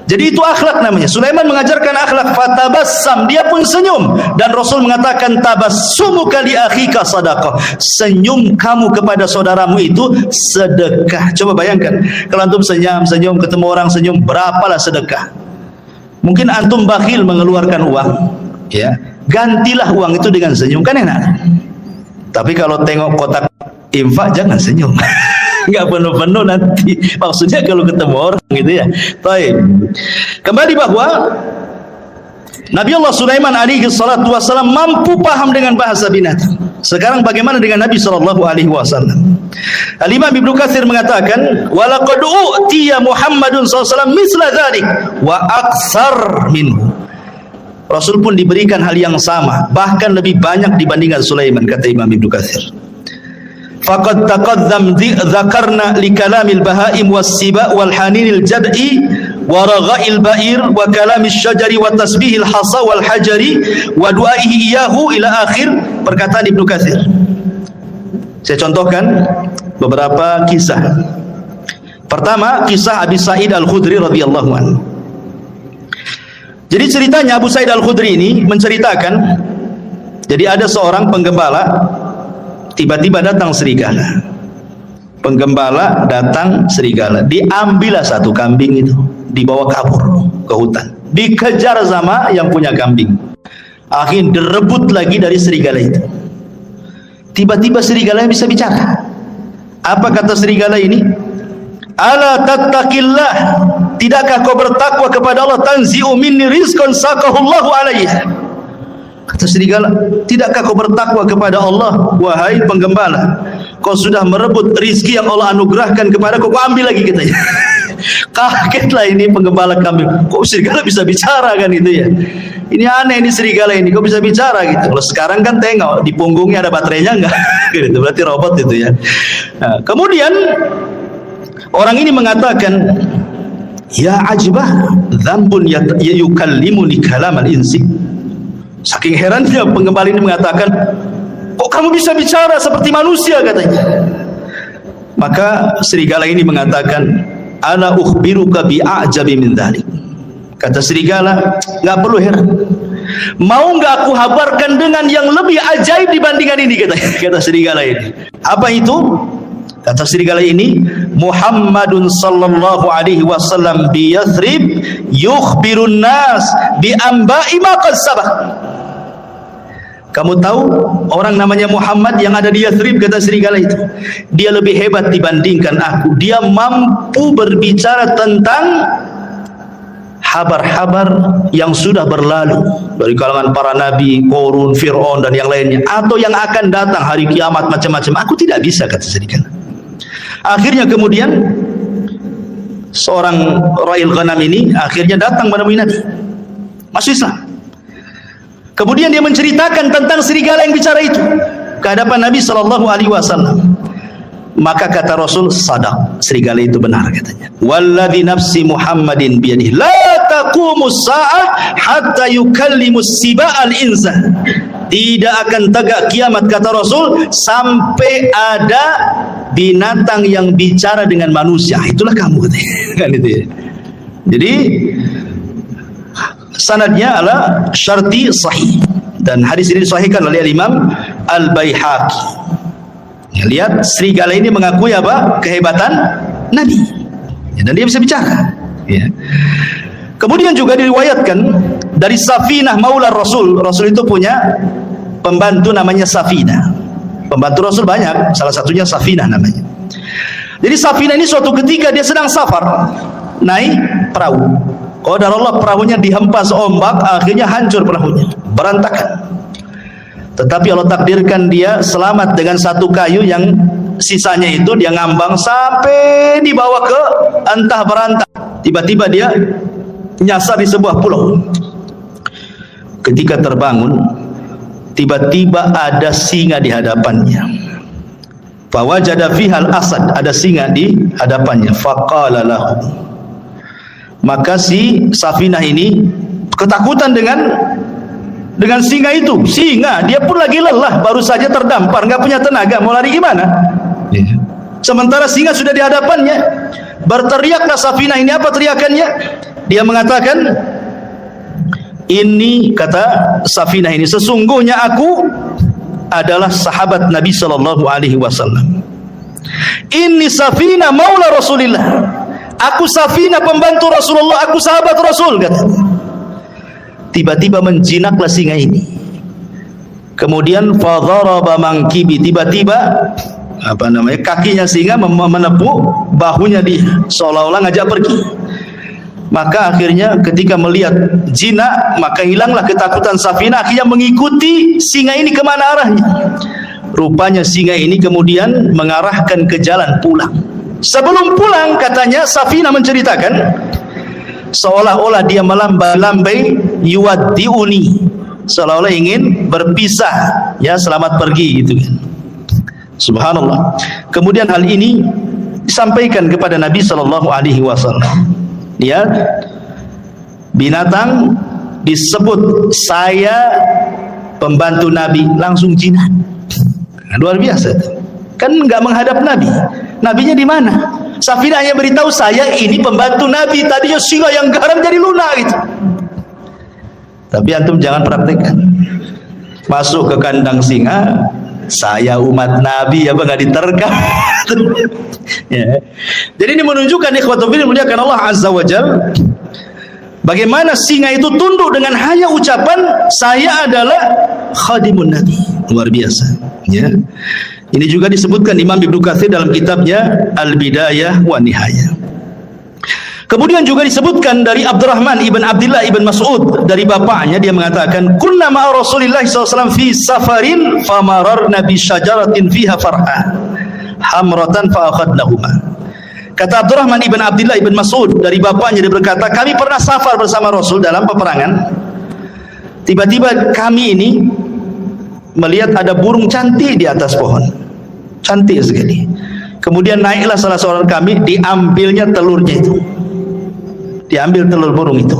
Jadi itu akhlak namanya. Sulaiman mengajarkan akhlak, fatabassam, dia pun senyum. Dan Rasul mengatakan tabassumuka li akhika sadaqah. Senyum kamu kepada saudaramu itu sedekah. Coba bayangkan, kalau antum senyum ketemu orang senyum, berapalah sedekah. Mungkin antum bakhil mengeluarkan uang, ya. Gantilah uang itu dengan senyum, kan enak. Tapi kalau tengok kotak infak jangan senyum. Nggak penuh-penuh nanti. Maksudnya kalau ketemu orang, gitu ya. Baik. Kembali bahwa Nabi Allah Sulaiman alaihi salatu wassalam mampu paham dengan bahasa binatang. Sekarang bagaimana dengan Nabi sallallahu alaihi wasallam? Al-Imam Ibnu Katsir mengatakan, "Walaqad u'tiya Muhammadun sallallahu alaihi wasallam misla dzalik wa aktsar minhu." Rasul pun diberikan hal yang sama, bahkan lebih banyak dibandingkan Sulaiman, kata Imam Ibnu Katsir. Faqad taqaddam dzakarna li kalamil bahaim was-siba wal haninil jad'i wa ragha'il ba'ir wa kalamil syajari wa tasbihil hasa wal hajari wa du'aihi iyahu ila akhir perkataan Ibnu Katsir. Saya contohkan beberapa kisah. Pertama, kisah Abi Sa'id Al-Khudri radhiyallahu anhu. Jadi ceritanya Abu Sa'id Al-Khudri ini menceritakan, jadi ada seorang penggembala, tiba-tiba datang serigala. Penggembala datang serigala, diambillah satu kambing itu, dibawa kabur ke hutan, dikejar sama yang punya kambing. Akhirnya direbut lagi dari serigala itu. Tiba-tiba serigalanya bisa bicara. Apa kata serigala ini? Ala tattaqillah, tidakkah kau bertakwa kepada Allah? Tanzi'u minni rizqan saqahullahu alayya. Kata serigala, tidakkah kau bertakwa kepada Allah, wahai penggembala? Kau sudah merebut rizki yang Allah anugerahkan kepada kau ambil lagi, katanya. Kagetlah ini penggembala kambing. Kok serigala bisa bicara, kan itu ya? Ini aneh ini serigala ini, kok bisa bicara gitu. Kalau sekarang kan tengok di punggungnya ada baterainya enggak? Gitu, berarti robot itu ya. Nah, kemudian orang ini mengatakan, ya ajibah dzambun yukallimuni kalamal insi. Saking herannya penggembala ini mengatakan, Kok kamu bisa bicara seperti manusia, katanya. Maka serigala ini mengatakan, ala ukhbiruka bi'ajabi min dhalik. Kata serigala, nggak perlu heran. Mau nggak aku habarkan dengan yang lebih ajaib dibandingkan ini, kata serigala ini. Apa itu? Kata serigala ini, Muhammadun sallallahu alaihi wasallam bi Yathrib yukhbirun nas bi amba'i ma qad sabaq. Kamu tahu orang namanya Muhammad yang ada di Yathrib, kata serigala itu, dia lebih hebat dibandingkan aku. Dia mampu berbicara tentang habar-habar yang sudah berlalu dari kalangan para nabi, Qarun, Fir'aun dan yang lainnya, atau yang akan datang hari kiamat, macam-macam. Aku tidak bisa, kata serigala. Akhirnya kemudian seorang ra'il ghanam ini akhirnya datang menemui Nabi, masuk Islam. Kemudian dia menceritakan tentang serigala yang bicara itu ke hadapan Nabi SAW. Maka kata Rasul, sadaq, serigala itu benar, katanya. Walladzi nafsi Muhammadin biyadihi la taqumus sa'ah hatta yukallimus siba'al insan. Tidak akan tegak kiamat, kata Rasul, sampai ada binatang yang bicara dengan manusia. Itulah kamu, katanya. Kan itu ya. Jadi sanadnya adalah syarti sahih, dan hadis ini disahihkan oleh Imam Al-Baihaqi. Ya, lihat, serigala ini mengakui apa? Kehebatan Nabi, ya, dan dia bisa bicara, ya. Kemudian juga diriwayatkan dari Safinah maula Rasul. Rasul itu punya pembantu namanya Safinah. Pembantu Rasul banyak, salah satunya Safinah namanya. Jadi Safinah ini suatu ketika dia sedang safar, naik perahu. Qadar Allah, perahunya dihempas ombak, akhirnya hancur perahunya, berantakan. Tetapi Allah takdirkan dia selamat dengan satu kayu yang sisanya itu dia ngambang sampai dibawa ke entah berantah. Tiba-tiba dia nyasar di sebuah pulau. Ketika terbangun, tiba-tiba ada singa di hadapannya. Fawajada fihal asad, ada singa di hadapannya. Faqala lahu, maka si Safinah ini ketakutan dengan singa itu. Singa, dia pun lagi lelah, baru saja terdampar, nggak punya tenaga, mau lari gimana? Sementara singa sudah di hadapannya. Berteriaklah Safinah ini, apa teriakannya? Dia mengatakan, ini, kata Safinah ini, sesungguhnya aku adalah sahabat Nabi SAW. Ini Safinah maula Rasulillah. Aku Safinah pembantu Rasulullah, aku sahabat Rasul, kata. Tiba-tiba menjinaklah singa ini. Kemudian fadharaba mangkibi, tiba-tiba kakinya singa menepuk bahunya dia, seolah-olah ngajak pergi. Maka akhirnya ketika melihat jinak, maka hilanglah ketakutan Safinah, akhirnya mengikuti singa ini kemana arahnya. Rupanya singa ini kemudian mengarahkan ke jalan pulang. Sebelum pulang, katanya Safinah menceritakan, seolah-olah dia melambai-lambai, yuwaddiuni, seolah-olah ingin berpisah, ya, selamat pergi, gitu kan. Subhanallah. Kemudian hal ini disampaikan kepada Nabi SAW. Ya, binatang disebut saya pembantu Nabi, langsung jinak. Luar biasa, kan nggak menghadap Nabi. Nabinya di mana? Safinah hanya beritahu, saya ini pembantu Nabi. Tadinya singa yang garang jadi lunak gitu. Tapi antum jangan praktekkan. Masuk ke kandang singa, saya umat Nabi, apa nggak diterkam? Ya. Jadi ini menunjukkan ikhwatul fillah dimuliakan Allah Azza wa Jalla, bagaimana singa itu tunduk dengan hanya ucapan saya adalah khadimun Nabi. Luar biasa, ya. Ini juga disebutkan Imam Ibnu Katsir dalam kitabnya Al-Bidayah wa Nihayah. Kemudian juga disebutkan dari Abdurrahman ibn Abdullah ibn Mas'ud, dari bapaknya, dia mengatakan, kunna ma'a Rasulillah SAW fi safarin famararna bi syajaratin fiha farha hamratan fa akhadnahuma. Kata Abdurrahman ibn Abdullah ibn Mas'ud, dari bapaknya, dia berkata, kami pernah safar bersama Rasul dalam peperangan. Tiba-tiba kami ini melihat ada burung cantik di atas pohon, cantik sekali. Kemudian naiklah salah seorang kami, diambilnya telurnya itu, diambil telur burung itu.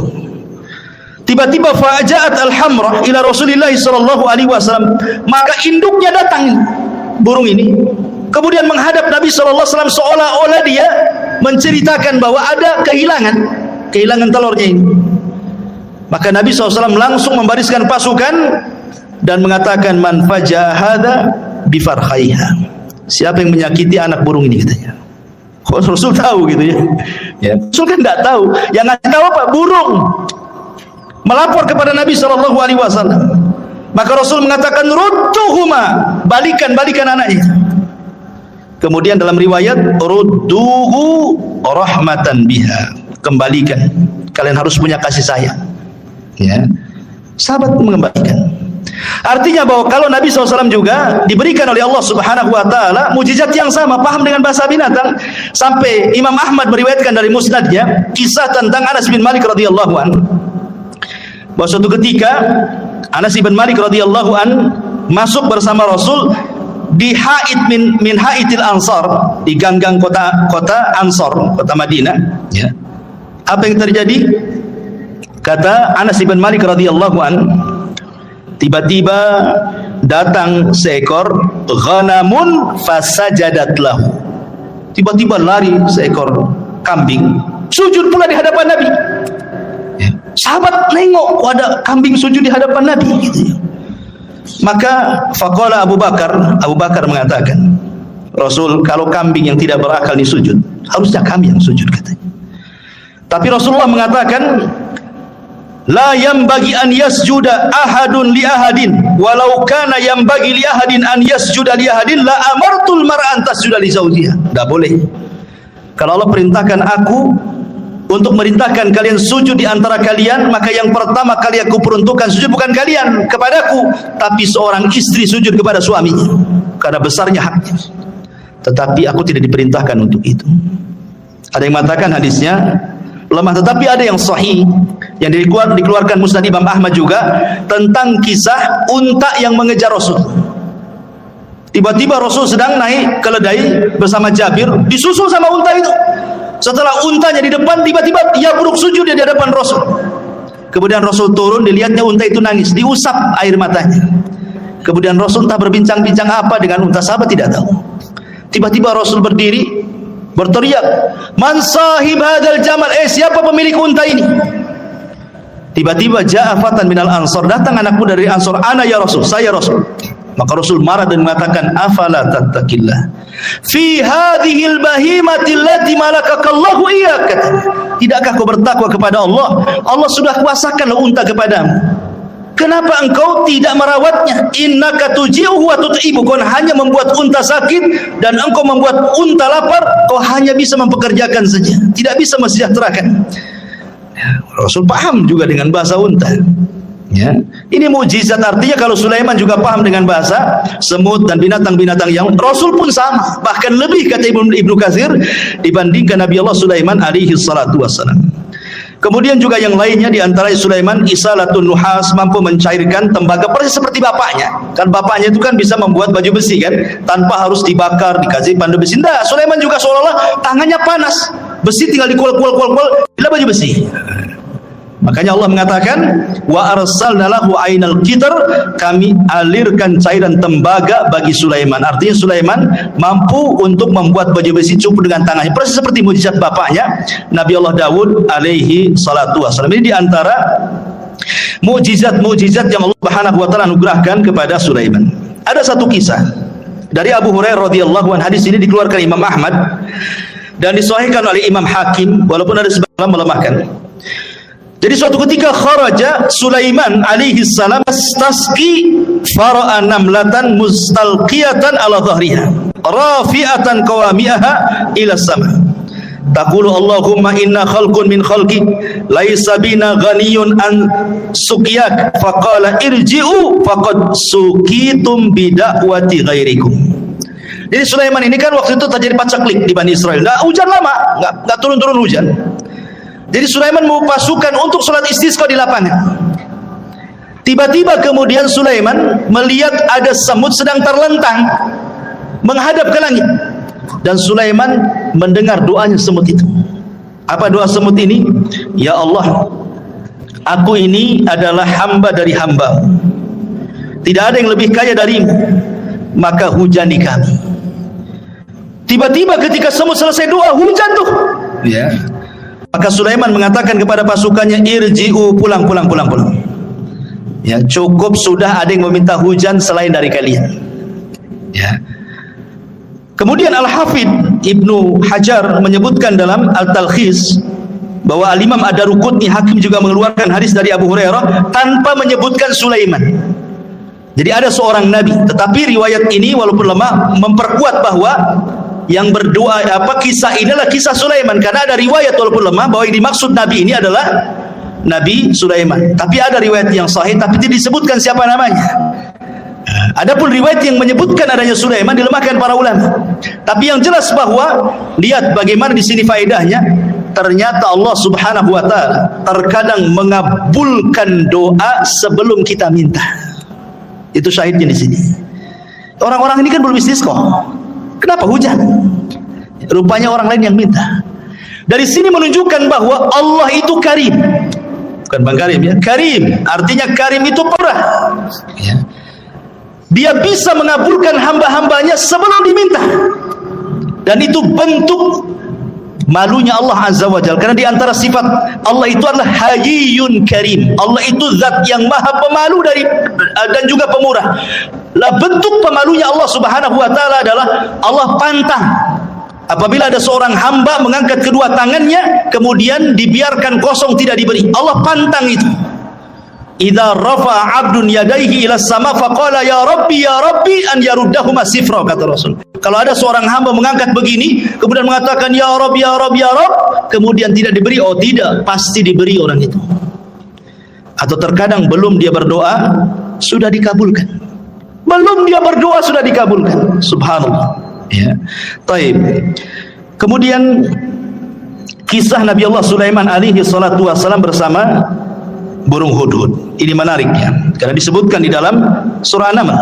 Tiba-tiba fa'aja'at al-hamra ila Rasulillah sallallahu alaihi wasallam, maka induknya datang burung ini, kemudian menghadap Nabi sallallahu alaihi wasallam seolah-olah dia menceritakan bahwa ada kehilangan telurnya ini. Maka Nabi SAW langsung membariskan pasukan dan mengatakan, man faja'a hadza bifarkhaiha, siapa yang menyakiti anak burung ini, katanya. Kok Rasul tahu gitu ya? Rasul kan tidak tahu. Yang ngasih tahu apa? Burung. Melapor kepada Nabi sallallahu alaihi wasallam. Maka Rasul mengatakan, rudduhuma, balikan anaknya. Kemudian dalam riwayat, rudduhu rahmatan biha, kembalikan. Kalian harus punya kasih sayang. Ya. Sahabat mengembalikan. Artinya bahwa kalau Nabi SAW juga diberikan oleh Allah Subhanahu wa ta'ala mujizat yang sama, paham dengan bahasa binatang, sampai Imam Ahmad meriwayatkan dari musnadnya kisah tentang Anas bin Malik radhiyallahu anhu, bahwa suatu ketika Anas bin Malik radhiyallahu anhu masuk bersama Rasul di haid min haidil Ansar, di ganggang kota Ansar, kota Madinah, ya. Apa yang terjadi? Kata Anas bin Malik radhiyallahu anhu, tiba-tiba datang seekor ghanamun fasajadat lahu. Tiba-tiba lari seekor kambing, sujud pula di hadapan Nabi. Ya. Sahabat nengok, ada kambing sujud di hadapan Nabi gitu. Maka faqala Abu Bakar mengatakan, Rasul, kalau kambing yang tidak berakal ini sujud, harusnya kami yang sujud, katanya. Tapi Rasulullah mengatakan, la yambagi an yasjuda ahadun li ahadin walau kana yambagi li ahadin an yasjuda li ahadin la amartul mar'an tasjuda li zawjiha. Tidak boleh. Kalau Allah perintahkan aku untuk merintahkan kalian sujud di antara kalian, maka yang pertama kali aku peruntukkan sujud bukan kalian kepadaku, tapi seorang istri sujud kepada suaminya karena besarnya haknya. Tetapi aku tidak diperintahkan untuk itu. Ada yang mengatakan hadisnya lemah, tetapi ada yang sahih yang dikeluarkan Musnad Imam Ahmad juga tentang kisah unta yang mengejar Rasul. Tiba-tiba Rasul sedang naik keledai bersama Jabir, disusul sama unta itu. Setelah untanya di depan, tiba-tiba ia buruk sujud di hadapan Rasul. Kemudian Rasul turun, dilihatnya unta itu nangis, diusap air matanya. Kemudian Rasul entah berbincang-bincang apa dengan unta, sahabat tidak tahu. Tiba-tiba Rasul berdiri, berteriak, man sahib hadzal jamal, siapa pemilik unta ini? Tiba-tiba ja'a fatan minal ansar, datang anak muda dari Ansar, ana ya Rasul, saya Rasul. Maka Rasul marah dan mengatakan, afala tattaqillah fi hadhil bahimati allati malakakallahu iyyak. Tidakkah kau bertakwa kepada Allah? Allah sudah kuasakan unta kepadamu. Kenapa engkau tidak merawatnya? Innaka tuji'uhu wa tut'ibu. Kau hanya membuat unta sakit dan engkau membuat unta lapar. Kau hanya bisa mempekerjakan saja, tidak bisa mensejahterakan. Rasul paham juga dengan bahasa unta. Ya. Ini mukjizat, artinya kalau Sulaiman juga paham dengan bahasa semut dan binatang-binatang yang Rasul pun sama, bahkan lebih, kata Ibnu Katsir, dibandingkan Nabi Allah Sulaiman alaihi salatu wassalam. Kemudian juga yang lainnya di antara Sulaiman isalatun nuhas, mampu mencairkan tembaga persis seperti bapaknya. Kan bapaknya itu kan bisa membuat baju besi kan, tanpa harus dibakar, dikasih pandu besi. Nah, Sulaiman juga seolah-olah tangannya panas, besi tinggal dikual-kual, bila baju besi. Makanya Allah mengatakan, wa arsalna lahu ainal qitr, kami alirkan cairan tembaga bagi Sulaiman. Artinya Sulaiman mampu untuk membuat baju besi cukup dengan tangannya, persis seperti mukjizat bapaknya Nabi Allah Daud alaihi salatu wassalam. Ini diantara mukjizat-mukjizat yang Allah Subhanahu wa taala anugerahkan kepada Sulaiman. Ada satu kisah dari Abu Hurairah radhiyallahu anhu, hadis ini dikeluarkan Imam Ahmad dan disahihkan oleh Imam Hakim, walaupun ada sebagian melemahkan. Jadi suatu ketika kharaja Sulaiman alaihi salam tasqi fara'a namlatan mustalqiyatan ala dhahriha rafi'atan qawami'aha ila sama taqulu Allahumma inna khalqun min khalqi laisa bina ghaniyun an suqiyak faqala irji'u faqad suqitum bida'wati ghairikum. Jadi Sulaiman ini kan waktu itu terjadi pacaklik di Bani Israel, hujan lama, enggak turun-turun hujan. Jadi Sulaiman mau pasukan untuk sholat istisqa di lapangan. Tiba-tiba kemudian Sulaiman melihat ada semut sedang terlentang menghadap ke langit, dan Sulaiman mendengar doanya semut itu. Apa doa semut ini? Ya Allah, aku ini adalah hamba dari hamba, tidak ada yang lebih kaya darimu, maka hujani kami. Tiba-tiba ketika semua selesai doa, hujan tuh. Ya. Maka Sulaiman mengatakan kepada pasukannya, irji'u, pulang. Ya, cukup sudah, ada yang meminta hujan selain dari kalian. Ya. Kemudian Al-Hafidh Ibnu Hajar menyebutkan dalam Al-Talkhis bahwa Al-Imam Ad-Daruqutni Hakim juga mengeluarkan hadis dari Abu Hurairah tanpa menyebutkan Sulaiman. Jadi ada seorang nabi, tetapi riwayat ini walaupun lemah memperkuat bahwa yang berdoa kisah ini adalah kisah Sulaiman, karena ada riwayat walaupun lemah bahwa yang dimaksud nabi ini adalah Nabi Sulaiman. Tapi ada riwayat yang sahih tapi tidak disebutkan siapa namanya. Adapun riwayat yang menyebutkan adanya Sulaiman dilemahkan para ulama. Tapi yang jelas bahwa lihat bagaimana di sini faedahnya, ternyata Allah Subhanahu wa taala terkadang mengabulkan doa sebelum kita minta. Itu syahidnya di sini. Orang-orang ini kan belum istisqa. Kenapa hujan? Rupanya orang lain yang minta. Dari sini menunjukkan bahwa Allah itu karim. Bukan Bang Karim ya, karim. Artinya karim itu pemurah. Ya. Dia bisa mengabulkan hamba-hambanya sebelum diminta. Dan itu bentuk malunya Allah Azza wa Jalla. Karena di antara sifat Allah itu adalah Hayyun Karim. Allah itu zat yang maha pemalu dan juga pemurah. Lah bentuk pemalunya Allah Subhanahu wa taala adalah Allah pantang apabila ada seorang hamba mengangkat kedua tangannya kemudian dibiarkan kosong tidak diberi. Allah pantang itu. Idza rafa'a 'abdun yadayhi ila sama faqala ya rabbi an yaruddahuma sifra, kata Rasul. Kalau ada seorang hamba mengangkat begini kemudian mengatakan ya Rabb, kemudian tidak diberi, oh tidak, pasti diberi orang itu. Atau terkadang belum dia berdoa sudah dikabulkan. Belum dia berdoa sudah dikabulkan. Subhanallah. Ya. Taib. Kemudian kisah Nabi Allah Sulaiman alaihi salatu wasalam bersama burung hudhud. Ini menariknya karena disebutkan di dalam surah An-Naml.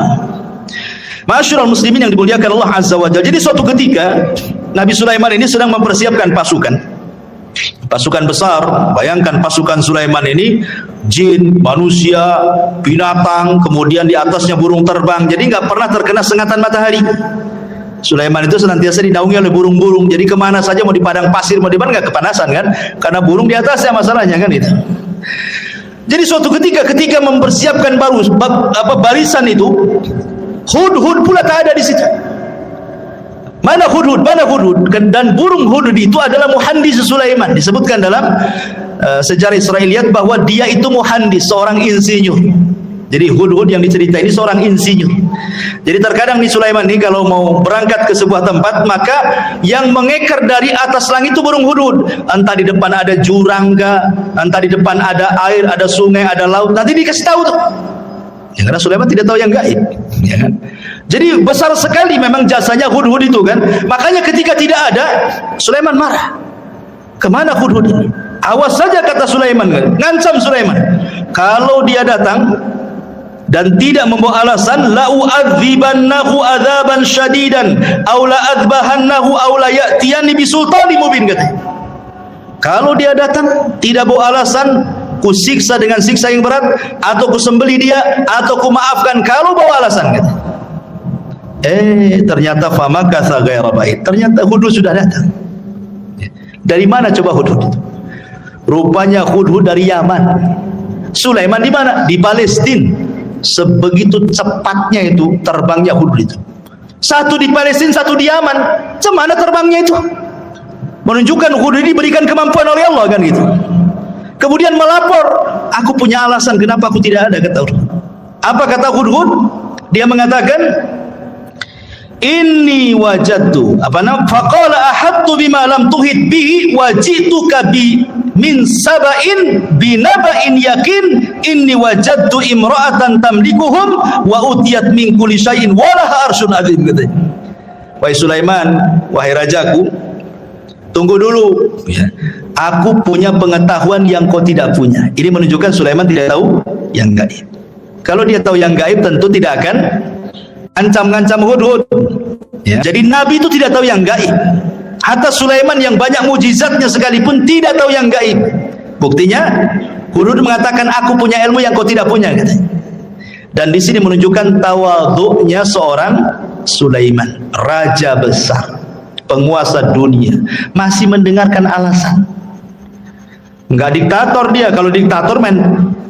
Ma'asyiral muslimin yang dimuliakan Allah Azza wa Jalla. Jadi suatu ketika Nabi Sulaiman ini sedang mempersiapkan pasukan besar. Bayangkan pasukan Sulaiman ini jin, manusia, binatang, kemudian di atasnya burung terbang. Jadi nggak pernah terkena sengatan matahari. Sulaiman itu senantiasa dinaungi oleh burung-burung. Jadi kemana saja, mau di padang pasir, mau di mana, nggak kepanasan kan? Karena burung di atasnya masalahnya kan itu. Jadi suatu ketika mempersiapkan barisan itu, hudhud pula tak ada di situ. Mana hudhud? Dan burung hudhud itu adalah muhandis Sulaiman. Disebutkan dalam sejarah Israiliyat bahwa dia itu muhandis, seorang insinyur. Jadi hudhud yang diceritain ini seorang insinyur. Jadi terkadang nih Sulaiman nih kalau mau berangkat ke sebuah tempat, maka yang mengeker dari atas langit itu burung hudhud. Entah di depan ada jurang, entah di depan ada air, ada sungai, ada laut. Nanti dikasih tahu tuh. Ya, karena Sulaiman tidak tahu yang gaib. Ya kan? Jadi besar sekali memang jasanya hudhud itu kan. Makanya ketika tidak ada, Sulaiman marah. Kemana hudhud ini? Awas saja, kata Sulaiman, ngancam Sulaiman. Kalau dia datang dan tidak membawa alasan, la u'adzibannahu adzaban syadidan aw la adzbahannahu aw la ya'tiyani bisultanin mubin, katanya. Kalau dia datang tidak bawa alasan, ku siksa dengan siksa yang berat, atau ku sembelih dia, atau ku maafkan kalau bawa alasan, katanya. Ternyata famakatha ghaira ba'id. Ternyata hudhud sudah datang. Dari mana coba hudhud itu? Rupanya hudhud dari Yaman. Sulaiman di mana? Di Palestina. Sebegitu cepatnya itu terbangnya hudhud itu. Satu di Palestina, satu di Yaman. Cemana terbangnya itu? Menunjukkan hudhud diberikan kemampuan oleh Allah kan gitu. Kemudian melapor, aku punya alasan kenapa aku tidak ada, kata hudhud. Apa kata hudhud? Dia mengatakan, inni wajadtu faqala ahattu bima lam tuhit bihi wajituka min saba'in binaba'in yakin inni wajadtu imra'atan tamlikuhum wa utiyat min kulli syai'in wa laha arsyun azim, katanya. Wahai Sulaiman, wahai rajaku, tunggu dulu ya. Aku punya pengetahuan yang kau tidak punya. Ini menunjukkan Sulaiman tidak tahu yang gaib. Kalau dia tahu yang gaib tentu tidak akan ancam-ancam hudhud. Ya. Jadi Nabi itu tidak tahu yang gaib. Hatta Sulaiman yang banyak mujizatnya sekalipun tidak tahu yang gaib. Buktinya Hudhud mengatakan, aku punya ilmu yang kau tidak punya, katanya. Dan di sini menunjukkan tawadhu'nya seorang Sulaiman, raja besar, penguasa dunia, masih mendengarkan alasan. Enggak diktator dia. Kalau diktator main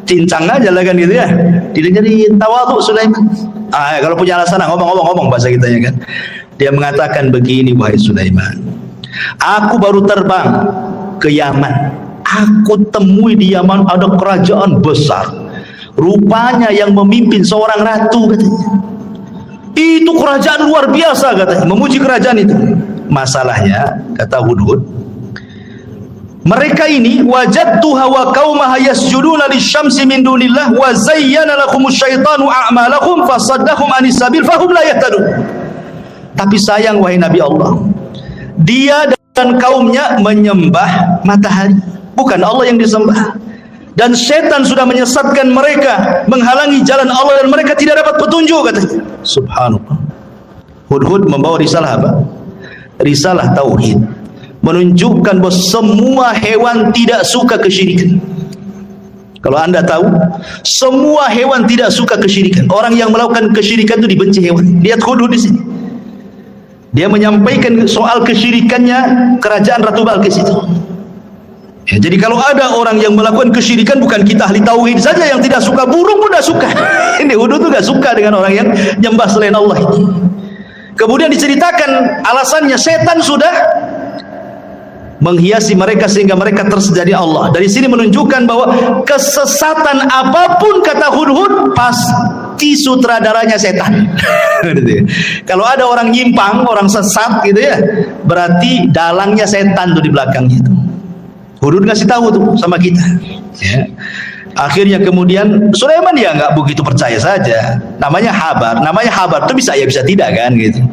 cincang aja lah kan gitu ya. Dia jadi tawadhu Sulaiman. Kalau punya alasan ngomong bahasa kita ya kan. Dia mengatakan begini, wahai Sulaiman, aku baru terbang ke Yaman. Aku temui di Yaman ada kerajaan besar. Rupanya yang memimpin seorang ratu, katanya. Itu kerajaan luar biasa, katanya. Memuji kerajaan itu. Masalahnya, kata Hudhud, mereka ini wajadtuha wa qaumaha yasjuduna lisyamsi min dunillah wa zayyana lakumus syaitanu a'malakum fasaddahum anis sabil fahum la yahtadun. Tapi sayang, wahai Nabi Allah, dia dan kaumnya menyembah matahari, bukan Allah yang disembah. Dan setan sudah menyesatkan mereka, menghalangi jalan Allah, dan mereka tidak dapat petunjuk, katanya. Subhanallah. Hudhud membawa risalah apa? Risalah tauhid, menunjukkan bahwa semua hewan tidak suka kesyirikan. Kalau anda tahu, semua hewan tidak suka kesyirikan. Orang yang melakukan kesyirikan itu dibenci hewan. Lihat Hudhud di sini. Dia menyampaikan soal kesyirikannya kerajaan Ratu Balqis itu. Ya, jadi kalau ada orang yang melakukan kesyirikan, bukan kita ahli tauhid saja yang tidak suka, burung pun tidak suka. Ini Hudhud itu tidak suka dengan orang yang nyembah selain Allah ini. Kemudian diceritakan alasannya, setan sudah menghiasi mereka sehingga mereka tersedari Allah. Dari sini menunjukkan bahwa kesesatan apapun, kata Hudhud, pasti sutradaranya setan. Kalau ada orang nyimpang, orang sesat gitu ya, berarti dalangnya setan tuh di belakangnya itu. Hudhud ngasih tahu tuh sama kita. Ya. Akhirnya kemudian Sulaiman ya nggak begitu percaya saja. Namanya habar itu bisa ya bisa tidak kan gitu.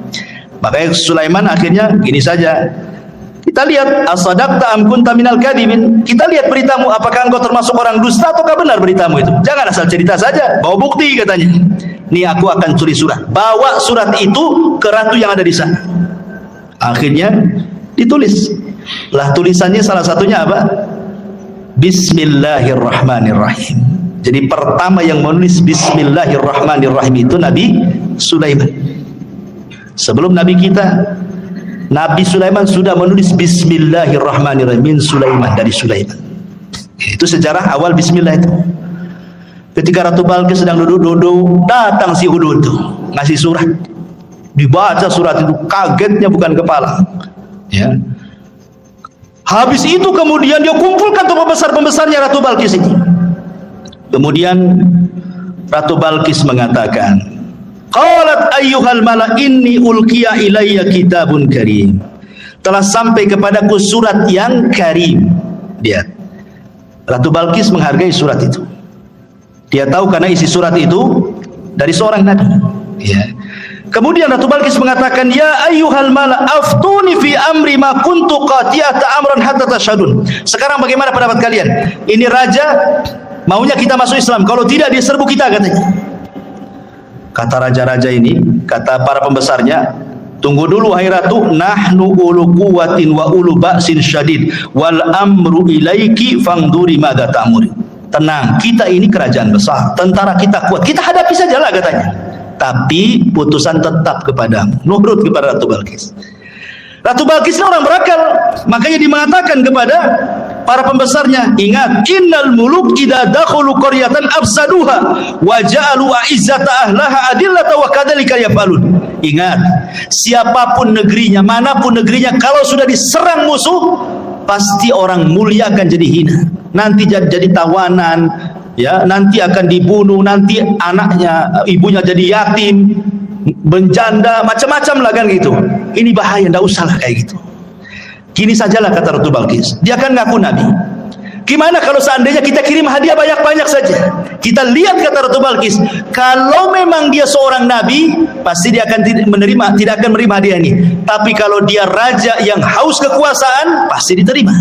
Makanya Sulaiman akhirnya gini saja. Kita lihat as-sadaqta am kunta minal kadhibin. Kita lihat beritamu, apakah engkau termasuk orang dusta ataukah benar beritamu itu. Jangan asal cerita saja, bawa bukti, katanya. Nih aku akan tulis surat. Bawa surat itu ke ratu yang ada di sana. Akhirnya ditulis. Lah tulisannya salah satunya apa? Bismillahirrahmanirrahim. Jadi pertama yang menulis Bismillahirrahmanirrahim itu Nabi Sulaiman. Sebelum Nabi kita, Nabi Sulaiman sudah menulis Bismillahirrahmanirrahim min Sulaiman, dari Sulaiman. Itu sejarah awal Bismillah itu. Ketika Ratu Balqis sedang duduk-duduk, datang si Hudhud itu ngasih surat. Dibaca surat itu, kagetnya bukan kepala. Ya. Habis itu kemudian dia kumpulkan tuh pembesar-pembesarnya Ratu Balqis ini. Kemudian Ratu Balqis mengatakan, qalat ayyuhal mala inni ulqiya ilayya kitabun karim. Telah sampai kepadaku surat yang karim. Lihat, Ratu Balqis menghargai surat itu. Dia tahu karena isi surat itu dari seorang nabi. Ya. Kemudian Ratu Balqis mengatakan, ya ayyuhal mala aftuni fi amri ma kuntu qati'ata amran hatta tashhadun. Sekarang bagaimana pendapat kalian? Ini raja maunya kita masuk Islam, kalau tidak dia serbu kita, katanya. Kata raja-raja ini, kata para pembesarnya, tunggu dulu wahai ratu, nahnu ulu quwwatin wa ulu ba'sin syadid wal amru ilaiki fangduri madza ta'muri. Tenang, kita ini kerajaan besar, tentara kita kuat, kita hadapi sajalah, katanya. Tapi putusan tetap kepadamu, nurut kepada Ratu Balqis. Ratu Balqis ini orang berakal, makanya dia mengatakan kepada para pembesarnya, ingat, innal muluk idza dakhulu qaryatan afsaduha wa ja'alu a'izzata ahlaha adillata wa kadzalika yaf'alun. Ingat, siapapun negerinya, manapun negerinya, kalau sudah diserang musuh, pasti orang mulia akan jadi hina, nanti jadi tawanan, ya, nanti akan dibunuh, nanti anaknya, ibunya jadi yatim, menjanda, macam-macam lah kan gitu. Ini bahaya, ndak usah lah kayak gitu. Gini sajalah, kata Ratu Balqis, dia kan ngaku nabi. Gimana kalau seandainya kita kirim hadiah banyak-banyak saja? Kita lihat, kata Ratu Balqis, kalau memang dia seorang nabi, pasti dia akan tidak akan menerima hadiah ini. Tapi kalau dia raja yang haus kekuasaan, pasti diterima.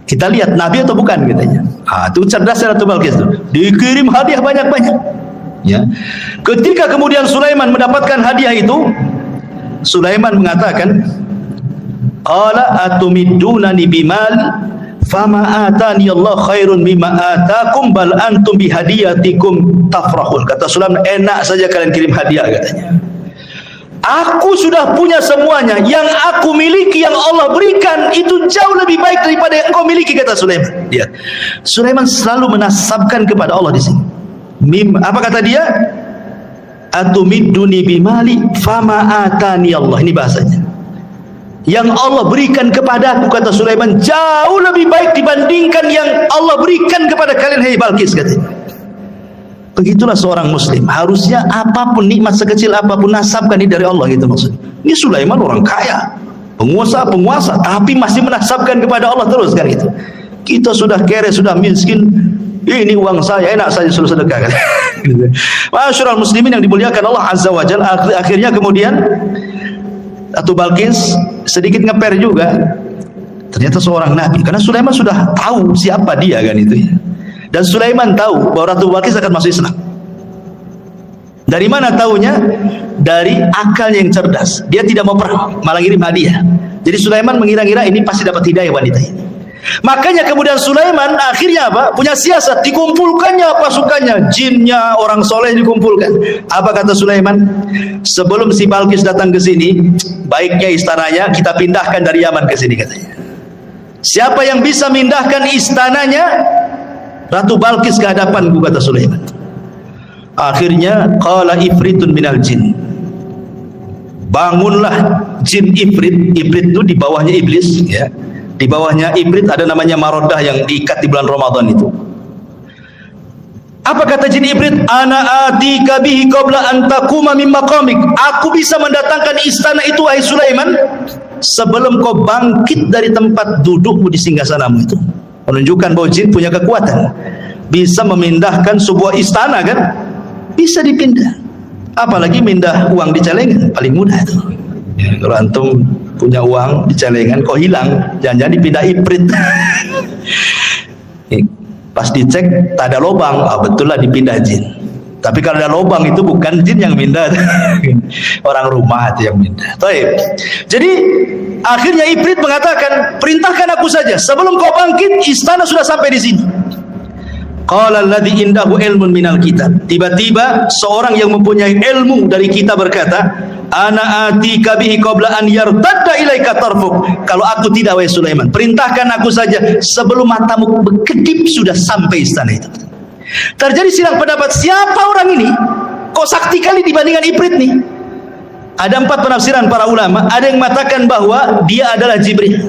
Kita lihat nabi atau bukan, katanya. Itu cerdas Ratu Balqis tuh. Dikirim hadiah banyak-banyak. Ya. Ketika kemudian Sulaiman mendapatkan hadiah itu, Sulaiman mengatakan, qala atumidunani bimal Fama atani Allah khairun mimma atakum bal antum bihadiyatikum tafrahun. Kata Sulaiman, enak saja kalian kirim hadiah katanya. Aku sudah punya semuanya, yang aku miliki, yang Allah berikan itu jauh lebih baik daripada yang kau miliki, kata Sulaiman. Dia, Sulaiman selalu menasabkan kepada Allah di sini. Apa kata dia? Atumiduni bimali fama atani Allah. Ini bahasanya. Yang Allah berikan kepadaku, kata Sulaiman, jauh lebih baik dibandingkan yang Allah berikan kepada kalian, hai Balqis, katanya. Begitulah seorang muslim, harusnya apapun nikmat sekecil apapun nasabkan ini dari Allah, gitu maksudnya. Ini Sulaiman orang kaya, penguasa, tapi masih menasabkan kepada Allah terus, kan gitu. Kita sudah kere, sudah miskin, ini uang saya, enak saja suruh sedekah, kan. Masyaallah muslimin yang dimuliakan Allah Azza wa Jalla. Akhirnya kemudian Ratu Balqis sedikit ngeper juga, ternyata seorang nabi, karena Sulaiman sudah tahu siapa dia, kan itu ya. Dan Sulaiman tahu bahwa Ratu Balqis akan masuk Islam. Dari mana tahunya? Dari akalnya yang cerdas. Dia tidak mau perang, malah ngirim hadiah. Jadi Sulaiman mengira-ngira ini pasti dapat hidayah wanita ini. Makanya kemudian Sulaiman akhirnya apa? Punya siasat, dikumpulkannya pasukannya, jinnya, orang soleh dikumpulkan. Apa kata Sulaiman? Sebelum si Balqis datang ke sini, baiknya istananya kita pindahkan dari Yaman ke sini, katanya. Siapa yang bisa mindahkan istananya Ratu Balqis ke hadapanku, kata Sulaiman. Akhirnya qala ifritun minal jin, bangunlah jin ifrit. Ifrit itu di bawahnya iblis, ya. Di bawahnya ifrit ada namanya Marodah yang diikat di bulan Ramadan itu. Apa kata jin ifrit? Ana atika bihi qabla an taquma min maqamik. Aku bisa mendatangkan istana itu, wahai Sulaiman, sebelum kau bangkit dari tempat dudukmu di singgasanamu itu. Menunjukkan bahwa jin punya kekuatan, bisa memindahkan sebuah istana, kan? Bisa dipindah. Apalagi mindah uang di celengan, paling mudah itu. Ya, kalau antum punya uang di celengan kok hilang, jangan-jangan dipindah ifrit. Pas dicek tak ada lubang, betul lah dipindah jin. Tapi kalau ada lubang itu bukan jin yang mindah, orang rumah itu yang mindah. Baik. Jadi akhirnya ifrit mengatakan, perintahkan aku saja, sebelum kau bangkit istana sudah sampai di sini. Qala alladhi indahu ilmun minal kitab. Tiba-tiba seorang yang mempunyai ilmu dari kita berkata, ana atika bihi qabla an yartadda ilaika tarfuk. Kalau aku tidak, wahai Sulaiman, perintahkan aku saja sebelum matamu berkedip sudah sampai istana itu. Terjadi silang pendapat, siapa orang ini? Kok sakti kali dibandingkan ifrit nih? Ada 4 penafsiran para ulama. Ada yang mengatakan bahwa dia adalah Jibril.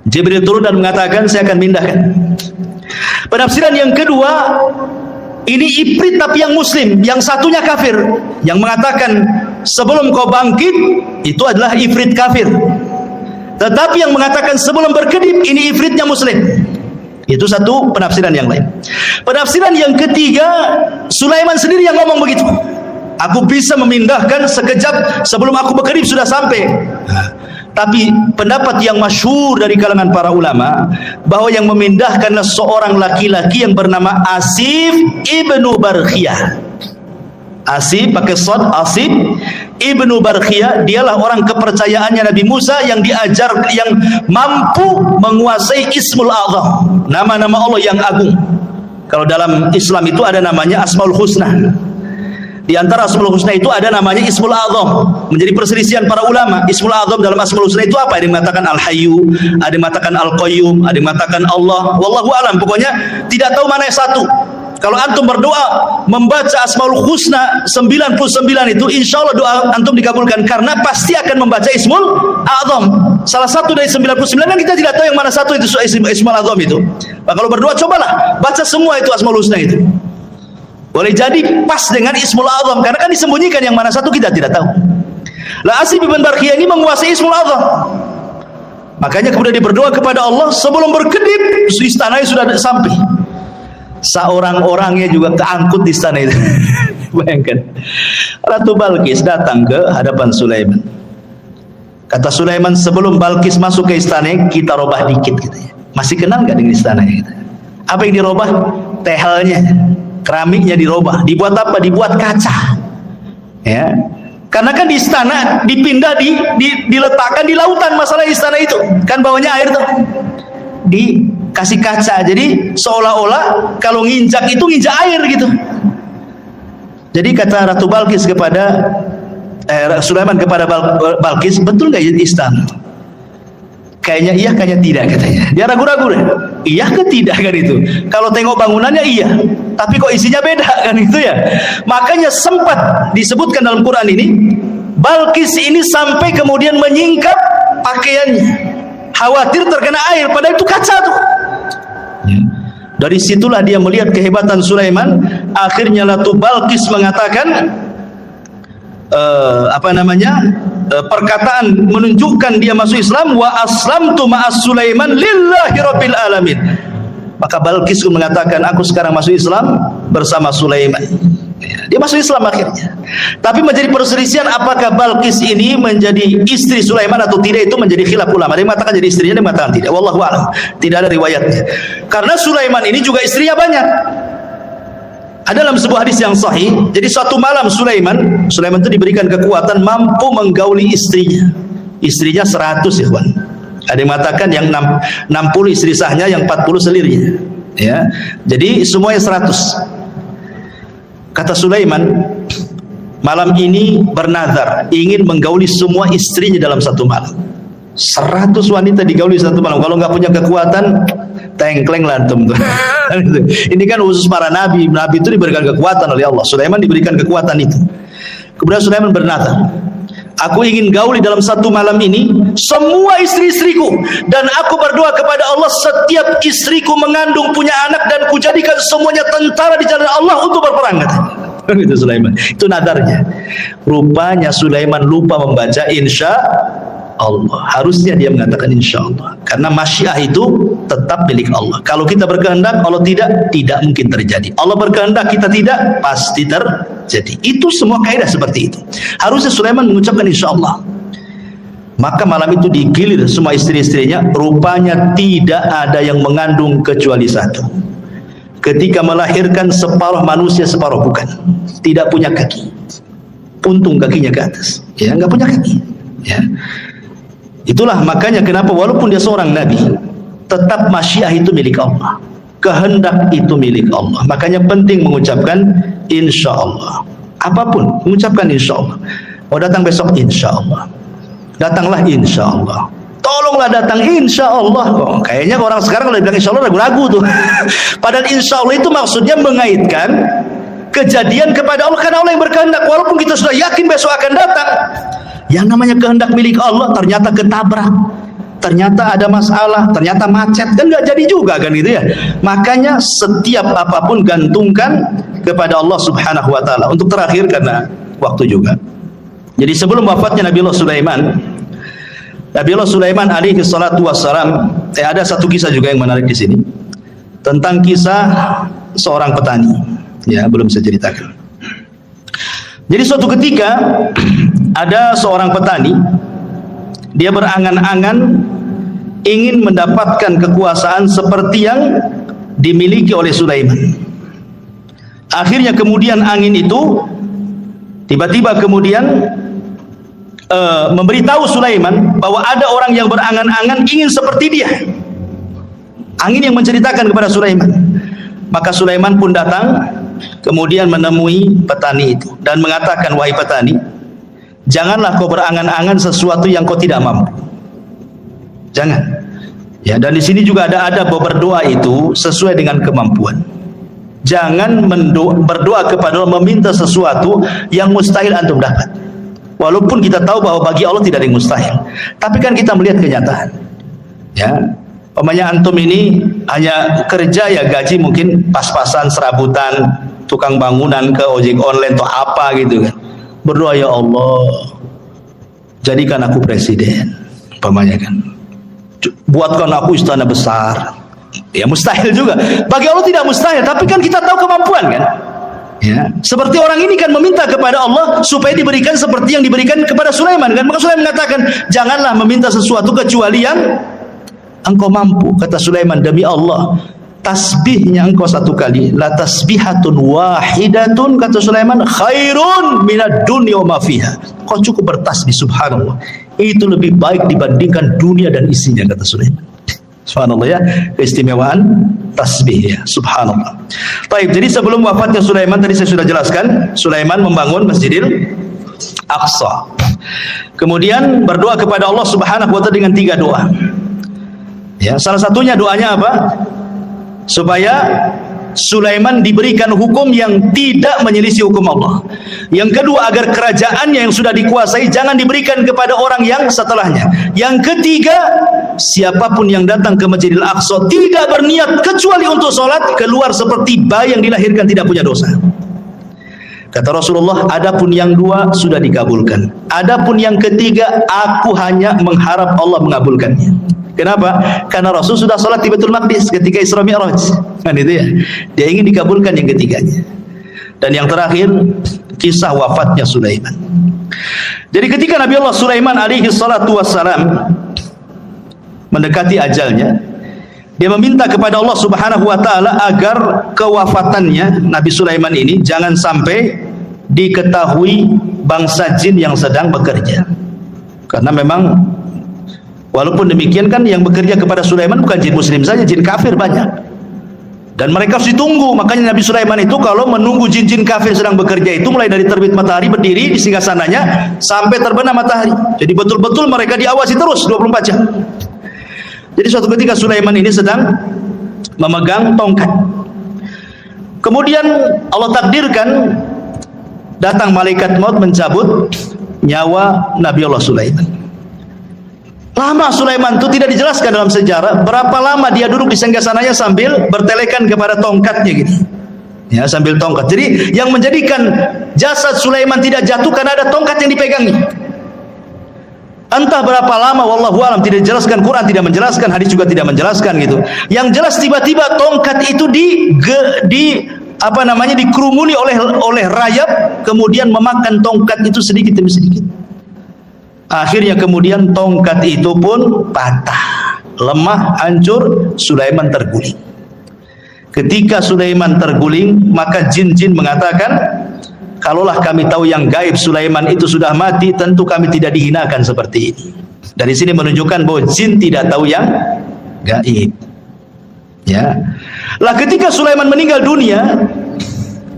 Jibril turun dan mengatakan, saya akan mindahkan. Penafsiran yang kedua, ini ifrit tapi yang muslim, yang satunya kafir, yang mengatakan sebelum kau bangkit itu adalah ifrit kafir. Tetapi yang mengatakan sebelum berkedip ini ifritnya muslim. Itu satu penafsiran yang lain. Penafsiran yang ketiga, Sulaiman sendiri yang ngomong begitu. Aku bisa memindahkan sekejap sebelum aku berkedip sudah sampai. Tapi pendapat yang masyhur dari kalangan para ulama bahwa yang memindahkanlah seorang laki-laki yang bernama Asif ibnu Barkhiyah. Asif pakai shad, Asif ibnu Barkhiyah, dialah orang kepercayaannya Nabi Musa yang diajar, yang mampu menguasai Ismul A'zam, nama-nama Allah yang agung. Kalau dalam Islam itu ada namanya Asmaul Husna. Di antara Asmaul Husna itu ada namanya Ismul A'zam. Menjadi perselisihan para ulama, Ismul A'zam dalam Asmaul Husna itu apa? Ada yang mengatakan Al-Hayyu, ada yang mengatakan Al-Qayyum, ada yang mengatakan Allah. Wallahu alam. Pokoknya tidak tahu mana yang satu. Kalau antum berdoa membaca Asmaul Husna 99 itu, insya Allah doa antum dikabulkan, karena pasti akan membaca Ismul A'zam. Salah satu dari 99 kan kita tidak tahu yang mana satu itu Ismul A'zam itu. Nah, kalau berdoa cobalah baca semua itu Asmaul Husna itu. Boleh jadi pas dengan Ismul A'zam, karena kan disembunyikan yang mana satu kita tidak tahu. Lah Asif bin Barkhiyah ini menguasai Ismul A'zam. Makanya kemudian dia berdoa kepada Allah sebelum berkedip istananya sudah sampai. Seorang-orangnya juga keangkut di istana itu. Bayangkan. Ratu Balqis datang ke hadapan Sulaiman. Kata Sulaiman, sebelum Balqis masuk ke istana, kita robah dikit katanya. Masih kenal nggak dengan istananya? Gitu. Apa yang dirobah? Tehelnya, keramiknya dirobah. Dibuat apa? Dibuat kaca. Ya. Karena kan di istana dipindah, diletakkan di lautan, masalah istana itu. Kan bawahnya air tuh. dikasih kaca. Jadi seolah-olah kalau nginjak itu nginjak air gitu. Jadi kata Ratu Balkis kepada Sulaiman kepada Balkis, betul nggak Islam? Kayaknya iya, kayaknya tidak katanya. Dia ragu-ragu deh. Iya ke tidak kan itu? Kalau tengok bangunannya iya, tapi kok isinya beda kan itu ya. Makanya sempat disebutkan dalam Quran ini, Balkis ini sampai kemudian menyingkap pakaiannya, khawatir terkena air, padahal itu kaca tuh. Dari situlah dia melihat kehebatan Sulaiman. Akhirnya Ratu Balkis mengatakan perkataan menunjukkan dia masuk Islam, wa aslamtu ma'as Sulaiman lillahi rabbil alamin. Maka Balkis pun mengatakan, aku sekarang masuk Islam bersama Sulaiman. Dia masuk Islam akhirnya. Tapi menjadi perselisihan apakah Balkis ini menjadi istri Sulaiman atau tidak, itu menjadi khilaf ulama. Dia mengatakan jadi istrinya, dia mengatakan tidak. Wallahu a'lam. Tidak ada riwayatnya. Karena Sulaiman ini juga istrinya banyak. Ada dalam sebuah hadis yang sahih, jadi suatu malam Sulaiman itu diberikan kekuatan mampu menggauli istrinya. Istrinya 100 ya kawan. Ada yang mengatakan yang 60 istri sahnya, yang 40 selirnya. Ya. Jadi semuanya 100. Kata Sulaiman, malam ini bernazar ingin menggauli semua istrinya dalam satu malam. 100 wanita digauli satu malam. Kalau nggak punya kekuatan, tengkleng lah antum tuh. Ini kan khusus para nabi. Nabi itu diberikan kekuatan oleh Allah. Sulaiman diberikan kekuatan itu. Kemudian Sulaiman bernazar, aku ingin gauli dalam satu malam ini semua istri-istriku, dan aku berdoa kepada Allah setiap istriku mengandung punya anak, dan kujadikan semuanya tentara di jalan Allah untuk berperang. Itu Sulaiman. Itu nadarnya. Rupanya Sulaiman lupa membaca insya Allah. Harusnya dia mengatakan insya Allah, karena masyiah itu tetap milik Allah. Kalau kita berkehendak, Allah tidak mungkin terjadi. Allah berkehendak, kita tidak, pasti terjadi. Itu semua kaidah seperti itu. Harusnya Sulaiman mengucapkan insya Allah. Maka malam itu digilir semua istri-istrinya. Rupanya tidak ada yang mengandung kecuali satu. Ketika melahirkan, separuh manusia separuh bukan. Tidak punya kaki, untung kakinya ke atas, ya nggak punya kaki. Ya. Itulah makanya kenapa walaupun dia seorang nabi, tetap masyiah itu milik Allah, kehendak itu milik Allah. Makanya penting mengucapkan insya Allah. Apapun mengucapkan insya Allah. Mau datang besok insya Allah, datanglah insya Allah. Tolonglah datang insya Allah. Oh, kayaknya orang sekarang kalau bilang insya Allah ragu-ragu tuh. Padahal insya Allah itu maksudnya mengaitkan kejadian kepada Allah, karena Allah yang berkehendak. Walaupun kita sudah yakin besok akan datang, yang namanya kehendak milik Allah ternyata ketabrak, ternyata ada masalah, ternyata macet, kan nggak jadi juga kan gitu ya. Makanya setiap apapun gantungkan kepada Allah Subhanahu wa taala. Untuk terakhir karena waktu juga. Jadi sebelum wafatnya Nabiullah Sulaiman alaihi salatu wassalam, ada satu kisah juga yang menarik di sini tentang kisah seorang petani. Ya, belum saya ceritakan. Jadi suatu ketika ada seorang petani, dia berangan-angan ingin mendapatkan kekuasaan seperti yang dimiliki oleh Sulaiman. Akhirnya kemudian angin itu tiba-tiba kemudian memberitahu Sulaiman bahwa ada orang yang berangan-angan ingin seperti dia. Angin yang menceritakan kepada Sulaiman. Maka Sulaiman pun datang, kemudian menemui petani itu dan mengatakan, wahai petani, janganlah kau berangan-angan sesuatu yang kau tidak mampu. Jangan. Ya, dan di sini juga ada berdoa itu sesuai dengan kemampuan. Jangan berdoa kepada Allah meminta sesuatu yang mustahil antum dapat. Walaupun kita tahu bahwa bagi Allah tidak ada yang mustahil, tapi kan kita melihat kenyataan. Ya, umpamanya antum ini hanya kerja ya gaji mungkin pas-pasan, serabutan, tukang bangunan ke ojek online atau apa gitu kan. Berdoa, ya Allah, jadikan aku presiden, umpamanya kan. Buatkan aku istana besar. Ya mustahil juga. Bagi Allah tidak mustahil, tapi kan kita tahu kemampuan kan. Ya, seperti orang ini kan meminta kepada Allah supaya diberikan seperti yang diberikan kepada Sulaiman kan. Maka Sulaiman mengatakan, janganlah meminta sesuatu kecuali yang engkau mampu. Kata Sulaiman, demi Allah, tasbihnya engkau satu kali, la tasbihatun wahidatun, kata Sulaiman, khairun minad dunya wa ma fiha. Kau cukup bertasbih, subhanallah, itu lebih baik dibandingkan dunia dan isinya, kata Sulaiman. Subhanallah ya, keistimewaan tasbih ya, subhanallah. Baik, jadi sebelum wafatnya Sulaiman tadi saya sudah jelaskan, Sulaiman membangun Masjidil Aqsa. Kemudian berdoa kepada Allah Subhanahu wa taala dengan 3 doa. Ya, salah satunya doanya apa? Supaya Sulaiman diberikan hukum yang tidak menyelisih hukum Allah. Yang kedua, agar kerajaannya yang sudah dikuasai jangan diberikan kepada orang yang setelahnya. Yang ketiga, siapapun yang datang ke Masjidil Aqsa tidak berniat kecuali untuk sholat, keluar seperti bayi yang dilahirkan tidak punya dosa. Kata Rasulullah, adapun yang 2 sudah dikabulkan. Adapun yang ketiga, aku hanya mengharap Allah mengabulkannya. Kenapa? Karena Rasul sudah sholat di Baitul Maqdis ketika Isra Mi'raj. Kan itu ya. Dia ingin dikabulkan yang ketiganya. Dan yang terakhir, kisah wafatnya Sulaiman. Jadi ketika Nabi Allah Sulaiman alaihi salatu wassalam mendekati ajalnya, dia meminta kepada Allah Subhanahu wa taala agar kewafatannya Nabi Sulaiman ini jangan sampai diketahui bangsa jin yang sedang bekerja. Karena memang walaupun demikian kan yang bekerja kepada Sulaiman bukan jin muslim saja, jin kafir banyak. Dan mereka harus ditunggu. Makanya Nabi Sulaiman itu kalau menunggu jin-jin kafir sedang bekerja itu mulai dari terbit matahari berdiri di singgasananya sampai terbenam matahari. Jadi betul-betul mereka diawasi terus 24 jam. Jadi suatu ketika Sulaiman ini sedang memegang tongkat. Kemudian Allah takdirkan datang malaikat maut mencabut nyawa Nabi Allah Sulaiman. Lama Sulaiman itu tidak dijelaskan dalam sejarah berapa lama dia duduk di singgasananya sambil bertelekan kepada tongkatnya gitu. Ya, sambil tongkat. Jadi yang menjadikan jasad Sulaiman tidak jatuh karena ada tongkat yang dipegangnya. Entah berapa lama, wallahu alam, tidak dijelaskan, Quran tidak menjelaskan, hadis juga tidak menjelaskan gitu. Yang jelas tiba-tiba tongkat itu dikerumuni oleh rayap, kemudian memakan tongkat itu sedikit demi sedikit. Akhirnya kemudian tongkat itu pun patah, lemah, hancur, Sulaiman terguling. Ketika Sulaiman terguling, maka jin-jin mengatakan, kalaulah kami tahu yang gaib Sulaiman itu sudah mati, tentu kami tidak dihinakan seperti ini. Dari sini menunjukkan bahwa jin tidak tahu yang gaib. Ya. Lah ketika Sulaiman meninggal dunia,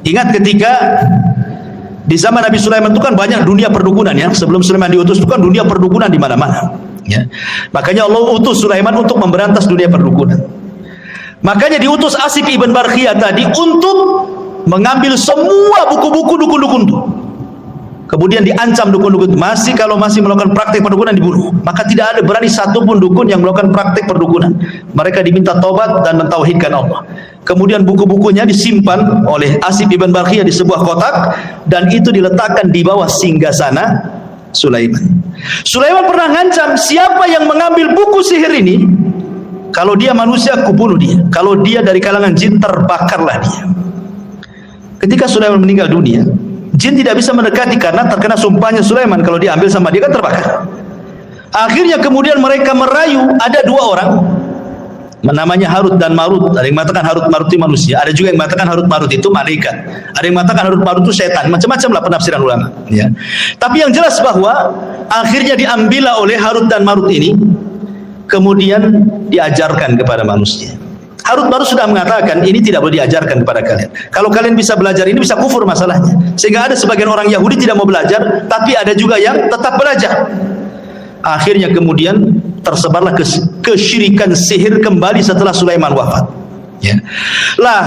ingat ketika di zaman Nabi Sulaiman itu kan banyak dunia perdukunan ya. Sebelum Sulaiman diutus itu kan dunia perdukunan di mana-mana. Ya. Makanya Allah utus Sulaiman untuk memberantas dunia perdukunan. Makanya diutus Asif ibn Barkhiyah tadi untuk mengambil semua buku-buku dukun-dukun itu. Kemudian diancam dukun-dukun itu, kalau masih melakukan praktek perdukunan dibunuh. Maka tidak ada berani satupun dukun yang melakukan praktek perdukunan. Mereka diminta tobat dan mentauhidkan Allah. Kemudian buku-bukunya disimpan oleh Asif ibn Barkhiyah di sebuah kotak dan itu diletakkan di bawah singgasana Sulaiman. Sulaiman pernah ngancam, siapa yang mengambil buku sihir ini, kalau dia manusia aku bunuh dia, kalau dia dari kalangan jin terbakarlah dia. Ketika Sulaiman meninggal dunia, jin tidak bisa mendekati karena terkena sumpahnya Sulaiman, kalau diambil sama dia kan terbakar. Akhirnya kemudian mereka merayu, ada 2 orang namanya Harut dan Marut. Ada yang mengatakan Harut Marut itu manusia, ada juga yang mengatakan Harut Marut itu malaikat, ada yang mengatakan Harut Marut itu setan, macam-macam lah penafsiran ulama ya. Tapi yang jelas bahwa akhirnya diambillah oleh Harut dan Marut ini, kemudian diajarkan kepada manusia. Harut Marut sudah mengatakan ini tidak boleh diajarkan kepada kalian. Kalau kalian bisa belajar ini bisa kufur masalahnya. Sehingga ada sebagian orang Yahudi tidak mau belajar, tapi ada juga yang tetap belajar. Akhirnya kemudian tersebarlah kesyirikan sihir kembali setelah Sulaiman wafat. Ya. Lah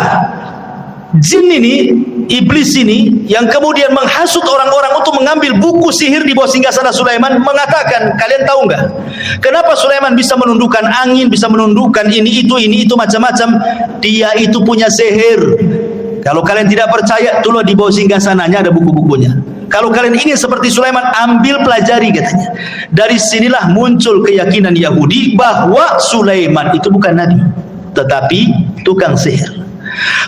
jin ini, iblis ini yang kemudian menghasut orang-orang untuk mengambil buku sihir di bawah singgasana Sulaiman, mengatakan, kalian tahu nggak kenapa Sulaiman bisa menundukkan angin, bisa menundukkan ini itu macam-macam? Dia itu punya sihir. Kalau kalian tidak percaya, tolong di bawah singgasananya ada buku-bukunya. Kalau kalian ingin seperti Sulaiman, ambil pelajari katanya. Dari sinilah muncul keyakinan Yahudi bahwa Sulaiman itu bukan nabi, tetapi tukang sihir.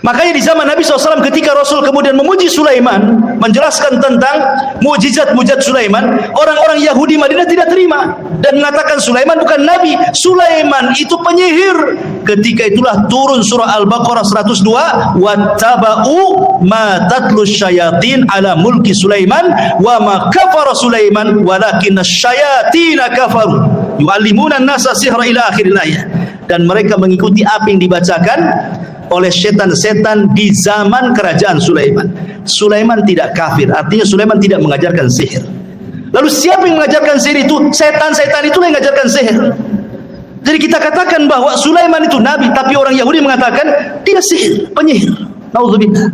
Makanya di zaman Nabi SAW ketika Rasul kemudian memuji Sulaiman, menjelaskan tentang mujizat-mujizat Sulaiman, orang-orang Yahudi Madinah tidak terima dan mengatakan Sulaiman bukan nabi, Sulaiman itu penyihir. Ketika itulah turun surah Al-Baqarah 102, wattaba'u ma tatlu syayatin ala mulki Sulaiman wa ma kafara Sulaiman walakinna syayatina kafaru yu'allimuna an-nasa sihra ila akhiril ayat. dan mereka mengikuti apa yang dibacakan oleh setan-setan di zaman kerajaan Sulaiman. Sulaiman tidak kafir, artinya Sulaiman tidak mengajarkan sihir. Lalu siapa yang mengajarkan sihir itu? Setan-setan itulah yang mengajarkan sihir. Jadi kita katakan bahwa Sulaiman itu nabi, tapi orang Yahudi mengatakan dia sihir, penyihir. Nauzubillah.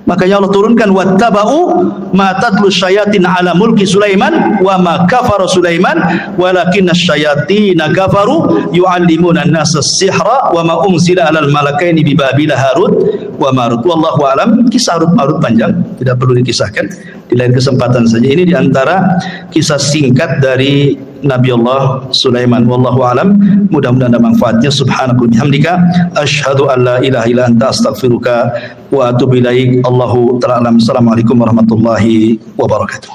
Makanya Allah turunkan wattaba'u ma tatlu syayatin ala mulki Sulaiman wa ma kafara Sulaiman walakinna syayatina kafaru yu'allimuna an-nasa as-sihra wa ma unzila 'alal malakaini bi Babila Harut wa Marut. Wallahu alam. Kisah Harut Marut panjang, tidak perlu dikisahkan, di lain kesempatan saja. Ini di antara kisah singkat dari Nabi Allah Sulaiman. Wallahu alam. Mudah-mudahan ada manfaatnya. Subhanaka bihamdika asyhadu an la ilaha illa anta astaghfiruka wa atubu ilaik. Allahu ta'ala alam. Assalamualaikum warahmatullahi wabarakatuh.